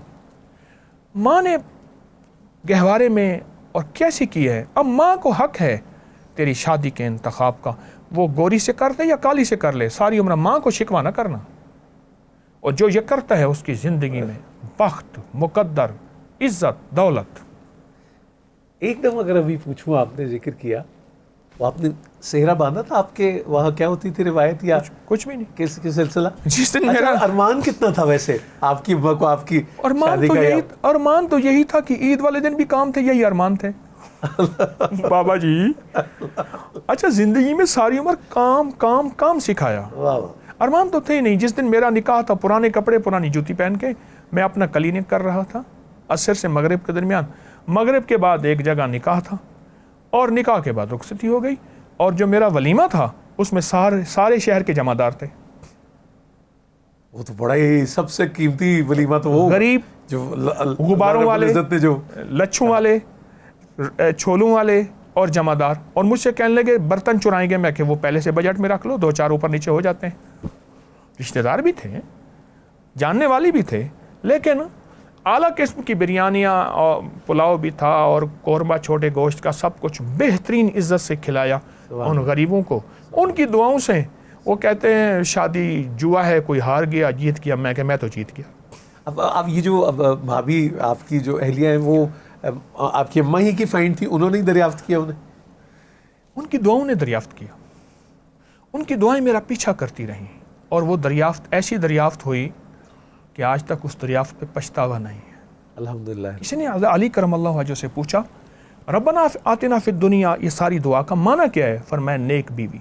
ماں نے گہوارے میں اور کیسی کی ہے. اب ماں کو حق ہے تیری شادی کے انتخاب کا, وہ گوری سے کر دے یا کالی سے کر لے, ساری عمر ماں کو شکوہ نہ کرنا. اور جو یہ کرتا ہے اس کی زندگی میں بخت, مقدر, عزت, دولت. ایک دم اگر ابھی پوچھوں, آپ نے ذکر کیا وہ آپ نے صحرا باندھا تھا, آپ کے وہاں کیا ہوتی تھی روایت یا کچھ بھی نہیں, کس سلسلہ؟ جس دن میرا ارمان کتنا تھا ویسے آپ کی کو, آپ کی شادی کا؟ ارمان تو یہی تھا کہ عید والے دن بھی کام تھے, یہی ارمان تھے بابا جی. اچھا, زندگی میں ساری عمر کام کام کام سکھایا. ارمان تو تھے ہی نہیں. جس دن میرا نکاح تھا, پرانے کپڑے, پرانی جوتی پہن کے میں اپنا کلینک کر رہا تھا عصر سے مغرب کے درمیان. مغرب کے بعد ایک جگہ نکاح تھا اور نکاح کے بعد رخصتی ہو گئی. اور جو میرا ولیمہ تھا اس میں سارے شہر کے جمع دار تھے. وہ تو بڑا ہی سب سے قیمتی ولیمہ تو وہ غریب, جو غباروں والے, جو لچھوں والے, چھولوں والے اور جمع دار. اور مجھ سے کہنے لگے برتن چرائیں گے. میں کہ وہ پہلے سے بجٹ میں رکھ لو, 2-4 اوپر نیچے ہو جاتے ہیں. رشتہ دار بھی تھے, جاننے والی بھی تھے, لیکن اعلیٰ قسم کی بریانیاں اور پلاؤ بھی تھا اور قورمہ چھوٹے گوشت کا, سب کچھ بہترین عزت سے کھلایا ان غریبوں کو, ان کی دعاؤں سے. وہ کہتے ہیں شادی جوا ہے, کوئی ہار گیا جیت گیا. میں کہ میں تو جیت گیا. اب یہ جو بھابھی آپ کی جو اہلیہ ہیں وہ آپ کی اماں ہی کی فائنڈ تھی, انہوں نے ہی دریافت کیا انہیں؟ ان کی دعاؤں نے دریافت کیا. ان کی دعائیں میرا پیچھا کرتی رہیں اور وہ دریافت ایسی دریافت ہوئی کہ آج تک اس دریافت پہ پچھتاوا نہیں ہے. الحمدللہ. کسی نے علی کرم اللہ وجہ سے پوچھا ربنا آتنا فی الدنیا, یہ ساری دعا کا معنی کیا ہے؟ فرمایا نیک بیوی.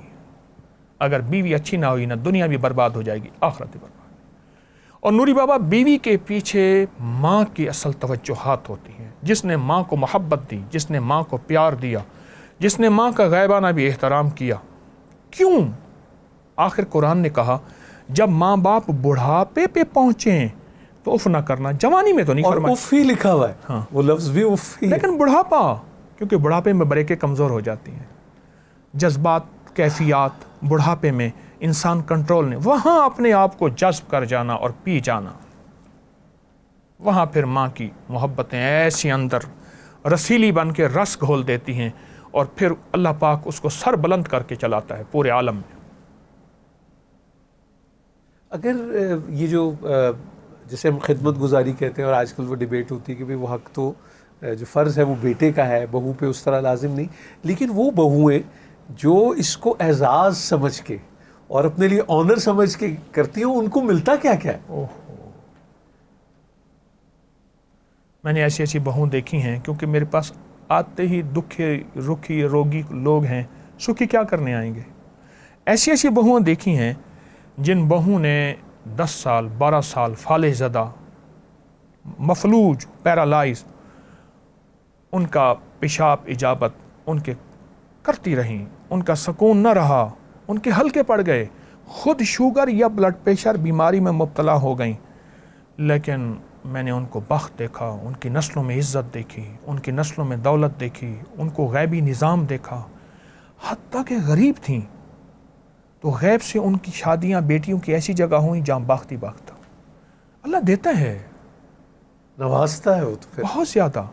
اگر بیوی اچھی نہ ہوئی نا دنیا بھی برباد ہو جائے گی, آخرت بھی برباد. اور نوری بابا, بیوی کے پیچھے ماں کی اصل توجہات ہوتی ہیں. جس نے ماں کو محبت دی, جس نے ماں کو پیار دیا, جس نے ماں کا غائبانہ بھی احترام کیا. کیوں؟ آخر قرآن نے کہا جب ماں باپ بڑھاپے پہ پہنچیں تو اف نہ کرنا. جوانی میں تو نہیں فرمایا, اف ہی لکھا ہوا ہے. ہاں, وہ لفظ بھی اف ہی, لیکن بڑھاپا, کیونکہ بڑھاپے میں بریکیں کمزور ہو جاتی ہیں. جذبات, کیفیات بڑھاپے میں انسان کنٹرول نہیں, وہاں اپنے آپ کو جذب کر جانا اور پی جانا. وہاں پھر ماں کی محبتیں ایسی اندر رسیلی بن کے رس گھول دیتی ہیں اور پھر اللہ پاک اس کو سر بلند کر کے چلاتا ہے پورے عالم میں. اگر یہ جو جسے ہم خدمت گزاری کہتے ہیں اور آج کل وہ ڈیبیٹ ہوتی ہے کہ وہ حق تو جو فرض ہے وہ بیٹے کا ہے, بہو پہ اس طرح لازم نہیں, لیکن وہ بہویں جو اس کو اعزاز سمجھ کے اور اپنے لیے آنر سمجھ کے کرتی ہیں, ان کو ملتا کیا کیا ہے؟ میں نے ایسی ایسی بہویں دیکھی ہیں, کیونکہ میرے پاس آتے ہی دکھے رکھی روگی لوگ ہیں, سکھی کیا کرنے آئیں گے. ایسی ایسی بہویں دیکھی ہیں جن بہووں نے 10 سال 12 سال فالح زدہ, مفلوج, پیرالائز, ان کا پیشاب اجابت ان کے کرتی رہیں, ان کا سکون نہ رہا, ان کے ہلکے پڑ گئے, خود شوگر یا بلڈ پریشر بیماری میں مبتلا ہو گئیں, لیکن میں نے ان کو بخت دیکھا, ان کی نسلوں میں عزت دیکھی, ان کی نسلوں میں دولت دیکھی, ان کو غیبی نظام دیکھا, حتیٰ کہ غریب تھیں تو غیب سے ان کی شادیاں بیٹیوں کی ایسی جگہ ہوئیں جہاں باخت ہی باخت تھا. اللہ دیتا ہے, نوازتا ہے وہ تو پھر بہت زیادہ.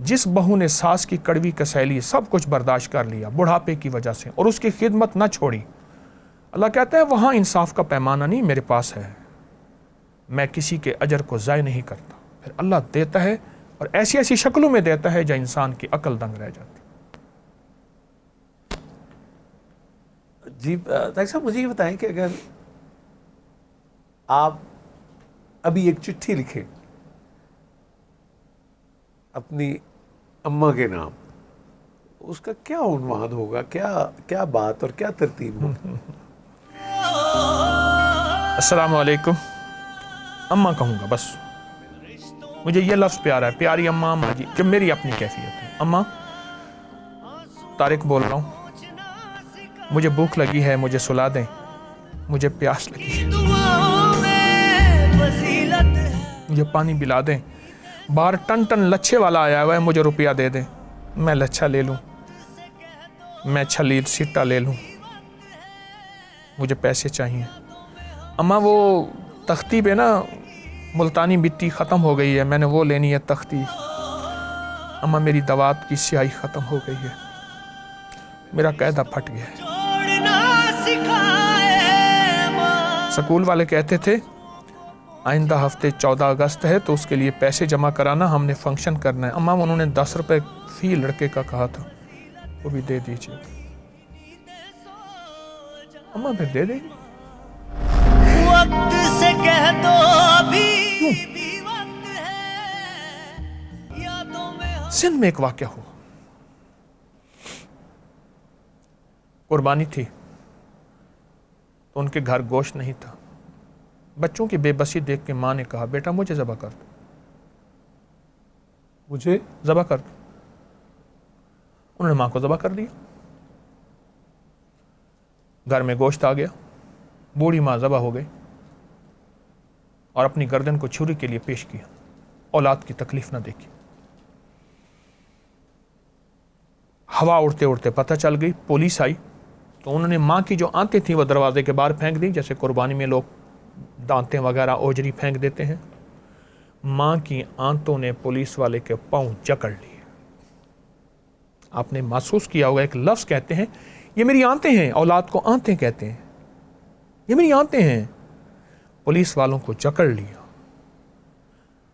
جس بہو نے ساس کی کڑوی کسیلی سب کچھ برداشت کر لیا بڑھاپے کی وجہ سے اور اس کی خدمت نہ چھوڑی, اللہ کہتا ہے وہاں انصاف کا پیمانہ نہیں میرے پاس ہے, میں کسی کے اجر کو ضائع نہیں کرتا. پھر اللہ دیتا ہے اور ایسی ایسی شکلوں میں دیتا ہے جہاں انسان کی عقل دنگ رہ جاتی. جی طاہر صاحب, مجھے یہ بتائیں کہ اگر آپ ابھی ایک چٹھی لکھیں اپنی اماں کے نام, اس کا کیا عنوان ہوگا, کیا بات اور کیا ترتیب ہوگی؟ السلام علیکم اماں کہوں گا بس. مجھے یہ لفظ پیارا ہے, پیاری اماں, اماں جی, جو میری اپنی کیفیت ہے. اماں, طارق بول رہا ہوں, مجھے بھوک لگی ہے, مجھے سلا دیں, مجھے پیاس لگی ہے, مجھے پانی پلا دیں, باہر ٹن ٹن لچھے والا آیا ہوا ہے, مجھے روپیہ دے دیں, میں لچھا لے لوں, میں چھلی سٹا لے لوں, مجھے پیسے چاہیے. اماں وہ تختی پہ نا ملتانی مٹی ختم ہو گئی ہے, میں نے وہ لینی ہے تختی. اماں میری دوات کی سیاہی ختم ہو گئی ہے, میرا قاعدہ پھٹ گیا ہے. سکول والے کہتے تھے آئندہ ہفتے 14 اگست ہے تو اس کے لیے پیسے جمع کرانا, ہم نے فنکشن کرنا ہے. اماں انہوں نے 10 روپے فی لڑکے کا کہا تھا, وہ بھی دے دیجیے. اماں پھر دے دے گی. وقت سے کہہ دو ابھی بھی وقت ہے, یادوں میں سندھ میں ایک واقعہ ہوا, قربانی تھی تو ان کے گھر گوشت نہیں تھا. بچوں کی بے بسی دیکھ کے ماں نے کہا بیٹا مجھے ذبح کر دو, مجھے ذبح کر دو. انہوں نے ماں کو ذبح کر دیا. گھر میں گوشت آ گیا, بوڑھی ماں ذبح ہو گئی اور اپنی گردن کو چھری کے لیے پیش کیا, اولاد کی تکلیف نہ دیکھی. ہوا اڑتے اڑتے پتہ چل گئی, پولیس آئی تو انہوں نے ماں کی جو آنتیں تھیں وہ دروازے کے باہر پھینک دی, جیسے قربانی میں لوگ دانتیں وغیرہ اوجری پھینک دیتے ہیں. ماں کی آنتوں نے پولیس والے کے پاؤں جکڑ لیے. آپ نے محسوس کیا ہوگا, ایک لفظ کہتے ہیں یہ میری آنتیں ہیں, اولاد کو آنتیں کہتے ہیں, یہ میری آنتیں ہیں. پولیس والوں کو جکڑ لیا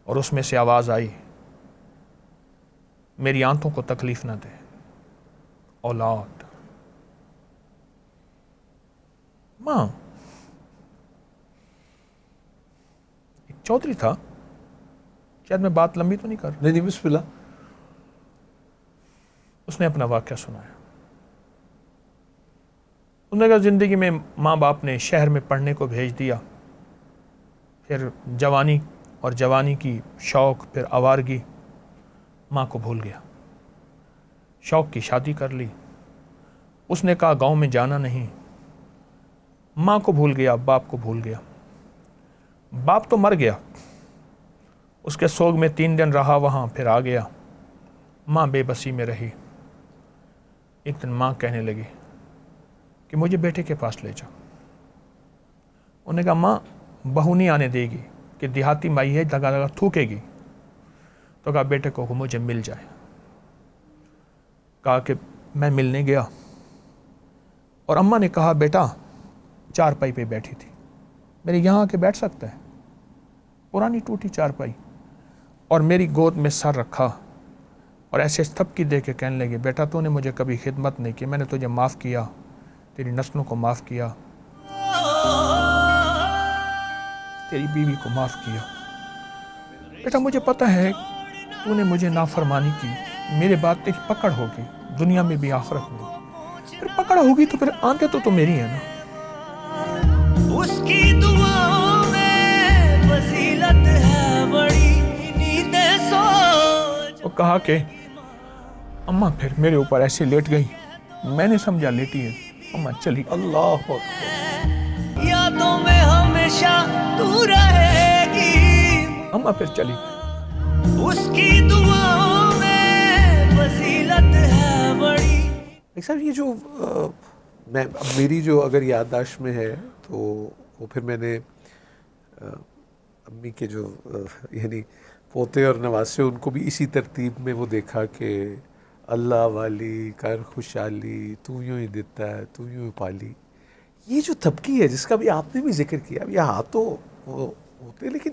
اور اس میں سے آواز آئی میری آنتوں کو تکلیف نہ دے اولاد. ماں, ایک چودھری تھا, شاید میں بات لمبی تو نہیں کر رہا, نہیں بسم اللہ. اس نے اپنا واقعہ سنایا. اس نے کہا زندگی میں ماں باپ نے شہر میں پڑھنے کو بھیج دیا, پھر جوانی اور جوانی کی شوق, پھر آوارگی, ماں کو بھول گیا. شوق کی شادی کر لی. اس نے کہا گاؤں میں جانا نہیں. ماں کو بھول گیا, باپ کو بھول گیا. باپ تو مر گیا, اس کے سوگ میں 3 دن رہا وہاں, پھر آ گیا. ماں بے بسی میں رہی. ایک دن ماں کہنے لگی کہ مجھے بیٹے کے پاس لے جاؤ. انہوں نے کہا ماں بہو نہیں آنے دے گی, کہ دیہاتی مائی ہے, جگہ جگہ تھوکے گی. تو کہا بیٹے کو مجھے مل جائے. کہا کہ میں ملنے گیا اور اماں نے کہا بیٹا چارپائی پہ بیٹھی تھی, میرے یہاں آ کے بیٹھ سکتا ہے. پرانی ٹوٹی چارپائی, اور میری گود میں سر رکھا اور ایسے تھپکی دے کے کہنے لگے بیٹا تو نے مجھے کبھی خدمت نہیں کی, میں نے تجھے معاف کیا, تیری نسلوں کو معاف کیا, تیری بیوی کو معاف کیا. بیٹا مجھے پتہ ہے تو نے مجھے نافرمانی کی, میرے بعد تیری پکڑ ہوگی دنیا میں بھی آخرت میں. پھر پکڑ ہوگی تو پھر آنکھیں تو میری ہیں نا. اس کی دعاؤں میں فضیلت ہے بڑی, نیندیں سوچ. وہ کہا کہ اماں پھر میرے اوپر ایسے لیٹ گئی, میں نے سمجھا لیٹی ہے, اماں چلی. اللہ اکبر. یادوں میں ہمیشہ تو رہے گی, اماں پھر چلی. اس کی دعاؤں میں فضیلت ہے بڑی. ایک صاحب یہ جو میں اب میری جو اگر یادداشت میں ہے تو وہ پھر میں نے امی کے جو یعنی پوتے اور نواسے ان کو بھی اسی ترتیب میں وہ دیکھا کہ اللہ والی کر خوشحالی تو یوں ہی دیتا ہے تو یوں ہی پالی. یہ جو تھپکی ہے جس کا بھی آپ نے بھی ذکر کیا, اب یہ ہاتھ تو وہ ہوتے لیکن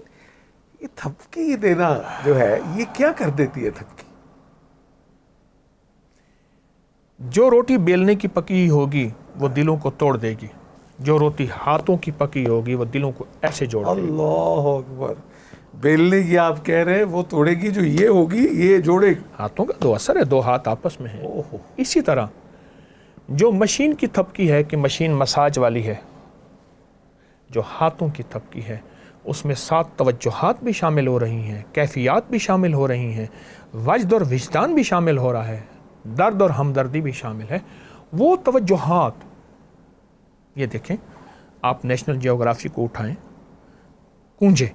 یہ تھپکی دینا جو ہے یہ کیا کر دیتی ہے تھپکی؟ جو روٹی بیلنے کی پکی ہوگی وہ دلوں کو توڑ دے گی, جو روٹی ہاتھوں کی پکی ہوگی وہ دلوں کو ایسے جوڑ دے گی. اللہ اکبر. بیلنے کی آپ کہہ رہے ہیں وہ توڑے گی, جو یہ ہوگی یہ جوڑے گی. ہاتھوں کا دو اثر ہے, دو ہاتھ آپس میں ہیں. اسی طرح جو مشین کی تھپکی ہے کہ مشین مساج والی ہے, جو ہاتھوں کی تھپکی ہے اس میں 7 توجہات بھی شامل ہو رہی ہیں, کیفیات بھی شامل ہو رہی ہیں, وجد اور وجدان بھی شامل ہو رہا ہے, درد اور ہمدردی بھی شامل ہے. وہ توجہات یہ دیکھیں, آپ نیشنل جیوگرافی کو اٹھائیں, کونجے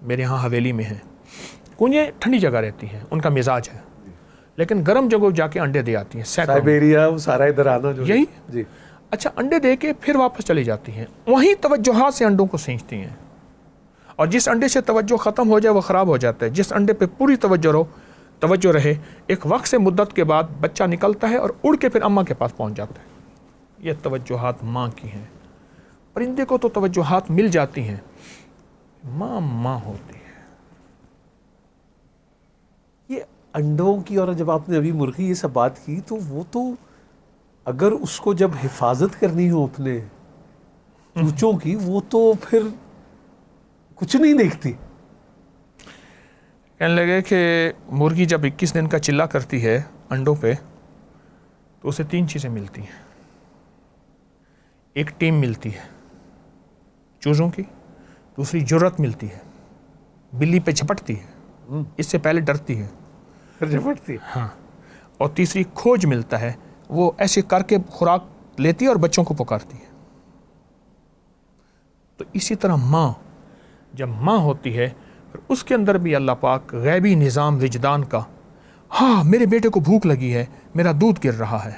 میرے ہاں حویلی میں ہیں, کونجے ٹھنڈی جگہ رہتی ہیں, ان کا مزاج ہے, لیکن گرم جگہ جا کے انڈے دے آتی ہیں. سائبیریا وہ سارا ادھر آنا جو یہی جی. اچھا, انڈے دے کے پھر واپس چلی جاتی ہیں, وہیں توجہات سے انڈوں کو سینچتی ہیں, اور جس انڈے سے توجہ ختم ہو جائے وہ خراب ہو جاتا ہے. جس انڈے پہ پوری توجہ رہے, ایک وقت سے مدت کے بعد بچہ نکلتا ہے اور اڑ کے پھر اماں کے پاس پہنچ جاتا ہے. یہ توجہات ماں کی ہیں. پرندے کو تو توجہات مل جاتی ہیں, ماں ہوتی ہے. یہ انڈوں کی, اور جب آپ نے ابھی مرغی یہ سب بات کی تو وہ تو اگر اس کو جب حفاظت کرنی ہو اپنے چوچوں کی, وہ تو پھر کچھ نہیں دیکھتی. کہنے لگے کہ مرغی جب 21 دن کا چلا کرتی ہے انڈوں پہ تو اسے 3 چیزیں ملتی ہیں. ایک ٹیم ملتی ہے چوزوں کی, دوسری جرت ملتی ہے, بلی پہ جھپٹتی ہے, اس سے پہلے ڈرتی ہے, جھپٹتی ہاں, اور تیسری کھوج ملتا ہے, وہ ایسے کر کے خوراک لیتی ہے اور بچوں کو پکارتی ہے. تو اسی طرح ماں جب ماں ہوتی ہے پھر اس کے اندر بھی اللہ پاک غیبی نظام وجدان کا, ہاں میرے بیٹے کو بھوک لگی ہے, میرا دودھ گر رہا ہے,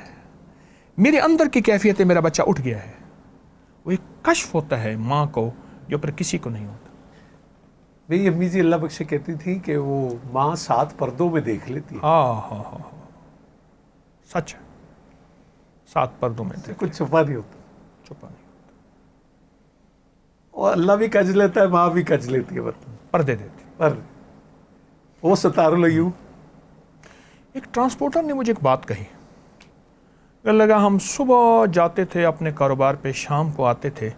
میرے اندر کی کیفیت ہے, میرا بچہ اٹھ گیا ہے. وہ ایک کشف ہوتا ہے ماں کو جو پر کسی کو نہیں ہوتا. میری امی جی اللہ بخشے کہتی تھی کہ وہ ماں 7 پردوں میں دیکھ لیتی ہے. ہاں سچ ہے, 7 پردوں میں دیکھ, کچھ چھپا نہیں ہوتا, چھپا نہیں, اور اللہ بھی کج لیتا ہے, ماں بھی کج لیتی ہے, پردے دیتی. پر وہ ستاروں لگیوں. ایک ٹرانسپورٹر نے مجھے ایک بات کہی, کہنے لگا ہم صبح جاتے تھے اپنے کاروبار پہ, شام کو آتے تھے,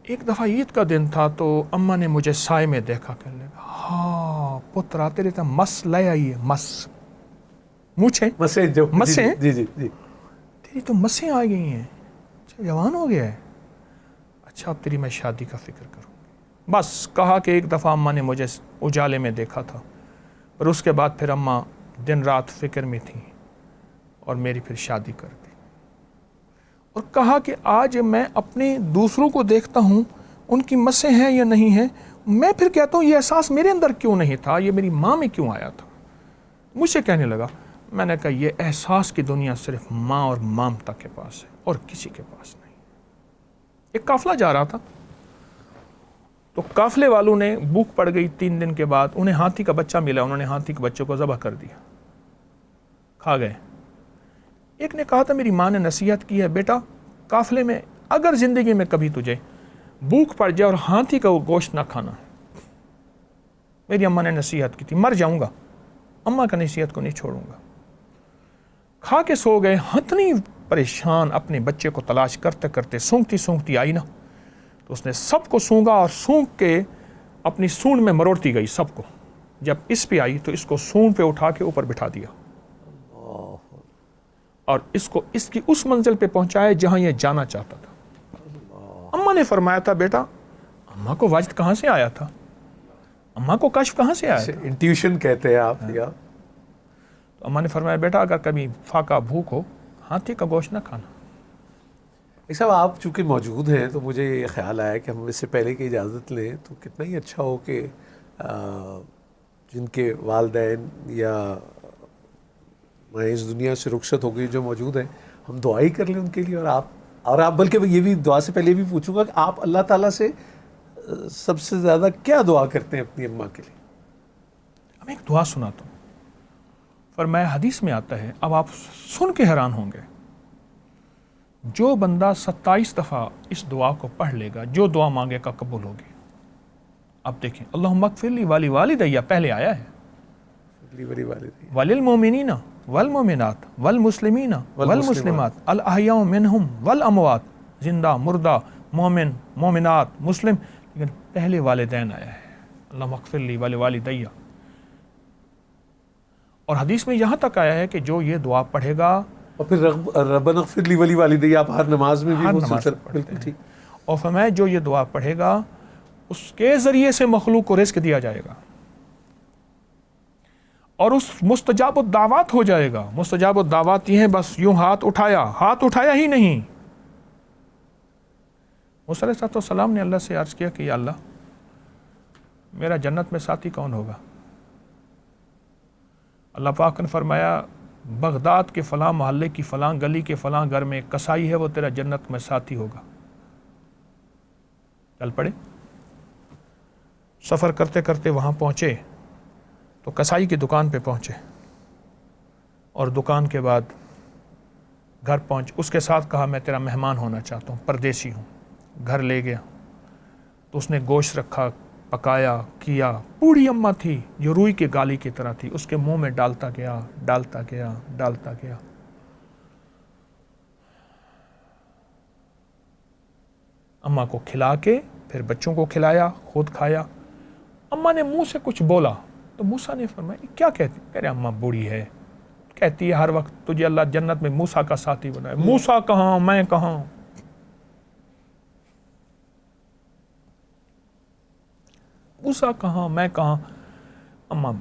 ایک دفعہ عید کا دن تھا تو اماں نے مجھے سائے میں دیکھا, کہنے لگا ہاں پتر آتے رہتا, مس لے آئی ہے, مس مونچھیں, مسیں, جی تیری تو مسیں آ گئی ہیں, اچھا جوان ہو گیا ہے, اچھا اب تیری میں شادی کا فکر کروں. بس کہا کہ ایک دفعہ اماں نے مجھے اجالے میں دیکھا تھا, پر اس کے بعد پھر اماں دن رات فکر میں تھیں اور میری پھر شادی کر دی. اور کہا کہ آج میں اپنے دوسروں کو دیکھتا ہوں, ان کی مسیں ہیں یا نہیں ہیں, میں پھر کہتا ہوں یہ احساس میرے اندر کیوں نہیں تھا, یہ میری ماں میں کیوں آیا تھا. مجھ سے کہنے لگا, میں نے کہا یہ احساس کی دنیا صرف ماں اور مامتا کے پاس ہے اور کسی کے پاس نہیں. ایک قافلہ جا رہا تھا تو قافلے والوں نے بھوک پڑ گئی 3 دن کے بعد, انہیں ہاتھی کا بچہ ملا, انہوں نے ہاتھی کے بچے کو ذبح کر دیا, کھا گئے. ایک نے کہا تھا میری ماں نے نصیحت کی ہے, بیٹا قافلے میں اگر زندگی میں کبھی تجھے بھوک پڑ جائے اور ہاتھی کا وہ گوشت نہ کھانا, میری اماں نے نصیحت کی تھی, مر جاؤں گا اماں کا نصیحت کو نہیں چھوڑوں گا. کھا کے سو گئے, اتنی پریشان اپنے بچے کو تلاش کرتے کرتے سونگتی سونگتی آئی نا, تو اس نے سب کو سونگا اور سونگ کے اپنی سونڈ میں مروڑتی گئی سب کو. جب اس پہ آئی تو اس کو سونڈ پہ اٹھا کے اوپر بٹھا دیا اور اس کو اس کی اس منزل پہ پہنچایا جہاں یہ جانا چاہتا تھا. اماں نے فرمایا تھا بیٹا, اماں کو وجد کہاں سے آیا تھا, اماں کو کشف کہاں سے آیا تھا, انٹیوشن کہتے ہیں آپ. یا تو اماں نے فرمایا بیٹا اگر کبھی فاقہ بھوک ہو ہاتھی کا گوشت نہ کھانا. ایک صاحب آپ چونکہ موجود ہیں تو مجھے یہ خیال آیا کہ ہم اس سے پہلے کہ اجازت لیں تو کتنا ہی اچھا ہو کہ جن کے والدین یا اس دنیا سے رخصت ہو گئی جو موجود ہیں, ہم دعا ہی کر لیں ان کے لیے. اور آپ بلکہ یہ بھی دعا سے پہلے بھی پوچھوں گا کہ آپ اللہ تعالیٰ سے سب سے زیادہ کیا دعا کرتے ہیں اپنی اماں کے لیے؟ میں ایک دعا سناتا ہوں, فرمایا حدیث میں آتا ہے, اب آپ سن کے حیران ہوں گے, جو بندہ 27 دفعہ اس دعا کو پڑھ لے گا جو دعا مانگے کا قبول ہوگی. اب دیکھیں, اللہم اغفر لی والی والدیہ پہلے آیا ہے, وللمؤمنین والمؤمنات والمسلمین والمسلمات الاحیاء منہم والاموات, زندہ مردہ مومن مومنات مسلم, لیکن پہلے والدین آیا ہے, اللہم اغفر لی والی والدیہ. اور حدیث میں یہاں تک آیا ہے کہ جو یہ دعا پڑھے گا, اور پھر ربنا اغفر لی ولی والدیہ آپ ہر نماز میں بھی ہر وہ نماز سلسلہ پڑھتے بالکل ہیں. ٹھیک. اور فرمایا جو یہ دعا پڑھے گا اس کے ذریعے سے مخلوق کو رزق دیا جائے گا اور اس مستجاب الدعوات ہو جائے گا. مستجاب الدعوات یہ ہیں, بس یوں ہاتھ اٹھایا ہی نہیں. موسیٰ علیہ السلام نے اللہ سے عرض کیا کہ یا اللہ میرا جنت میں ساتھی کون ہوگا؟ اللہ پاک نے فرمایا بغداد کے فلاں محلے کی فلاں گلی کے فلاں گھر میں ایک کسائی ہے, وہ تیرا جنت میں ساتھی ہوگا. چل پڑے, سفر کرتے کرتے وہاں پہنچے تو کسائی کی دکان پہ پہنچے اور دکان کے بعد گھر پہنچ, اس کے ساتھ کہا میں تیرا مہمان ہونا چاہتا ہوں, پردیسی ہوں. گھر لے گیا تو اس نے گوشت رکھا, پکایا کیا. بوڑھی اماں تھی جو روئی کے گالی کی طرح تھی, اس کے منہ میں ڈالتا گیا. اماں کو کھلا کے پھر بچوں کو کھلایا, خود کھایا. اماں نے منہ سے کچھ بولا تو موسیٰ نے فرمایا کیا کہتی؟ کہہ رہے اماں بوڑھی ہے, کہتی ہے ہر وقت تجھے اللہ جنت میں موسیٰ کا ساتھی بنائے. موسیٰ کہاں, میں کہاں. موسیٰ کہاں, میں کہاں. اماں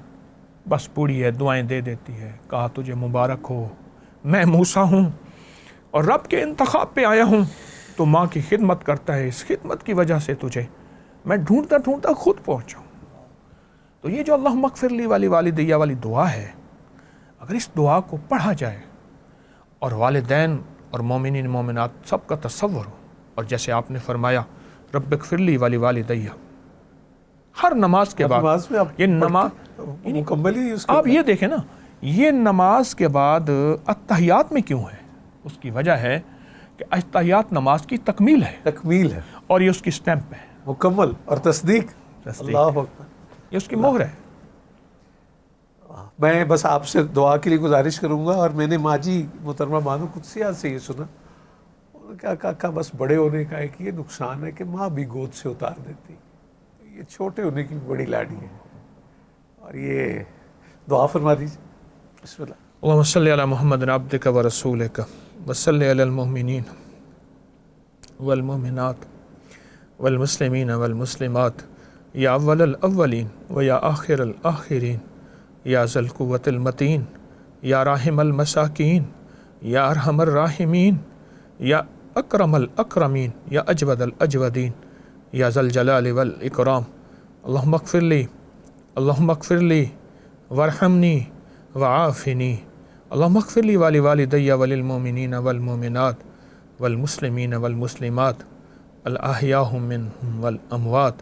بس بوڑھی ہے, دعائیں دے دیتی ہے. کہا تجھے مبارک ہو, میں موسیٰ ہوں اور رب کے انتخاب پہ آیا ہوں, تو ماں کی خدمت کرتا ہے, اس خدمت کی وجہ سے تجھے میں ڈھونڈتا خود پہنچا ہوں. تو یہ جو اللہم اغفر لی والی والدیہ والی دعا ہے, اگر اس دعا کو پڑھا جائے اور والدین اور مومنین مومنات سب کا تصور ہو, اور جیسے آپ نے فرمایا رب اغفر لی والی والدیہ, ہر نماز کے بعد یہ نماز مکمل ہی آپ یہ دیکھیں نا, یہ نماز کے بعد اتحیات میں کیوں ہے؟ اس کی وجہ ہے کہ اتحیات نماز کی تکمیل ہے اور یہ اس کی سٹیمپ ہے, مکمل اور تصدیق. اللہ اکبر, یہ اس کی مہر ہے. میں بس آپ سے دعا کے لیے گزارش کروں گا. اور میں نے ماجی محترمہ بانو قدسیہ سے یہ سنا, کیا کہا بس بڑے ہونے کا ایک یہ نقصان ہے کہ ماں بھی گود سے اتار دیتی, یہ چھوٹے ہونے کی بڑی لاڈی ہے. اور یہ دعا فرما دیجیے. بسم اللہ. اللہم صلی علی محمد عبدک و رسولک وصلی علی المؤمنین والمؤمنات والمسلمین والمسلمات یا اول الاولین و یا آخر الآخرین یا ذی القوۃ المتین یا راحم المساکین یا ارحم الراحمین یا اکرم الاکرمین یا اجود الاجودین یا ذی الجلال والاکرام. اللہم اغفر لی وارحمنی وعافنی. اللہم اغفر لی والی والدیہ وللمؤمنین والمؤمنات والمسلمین والمسلمات الاحیاء منہم والاموات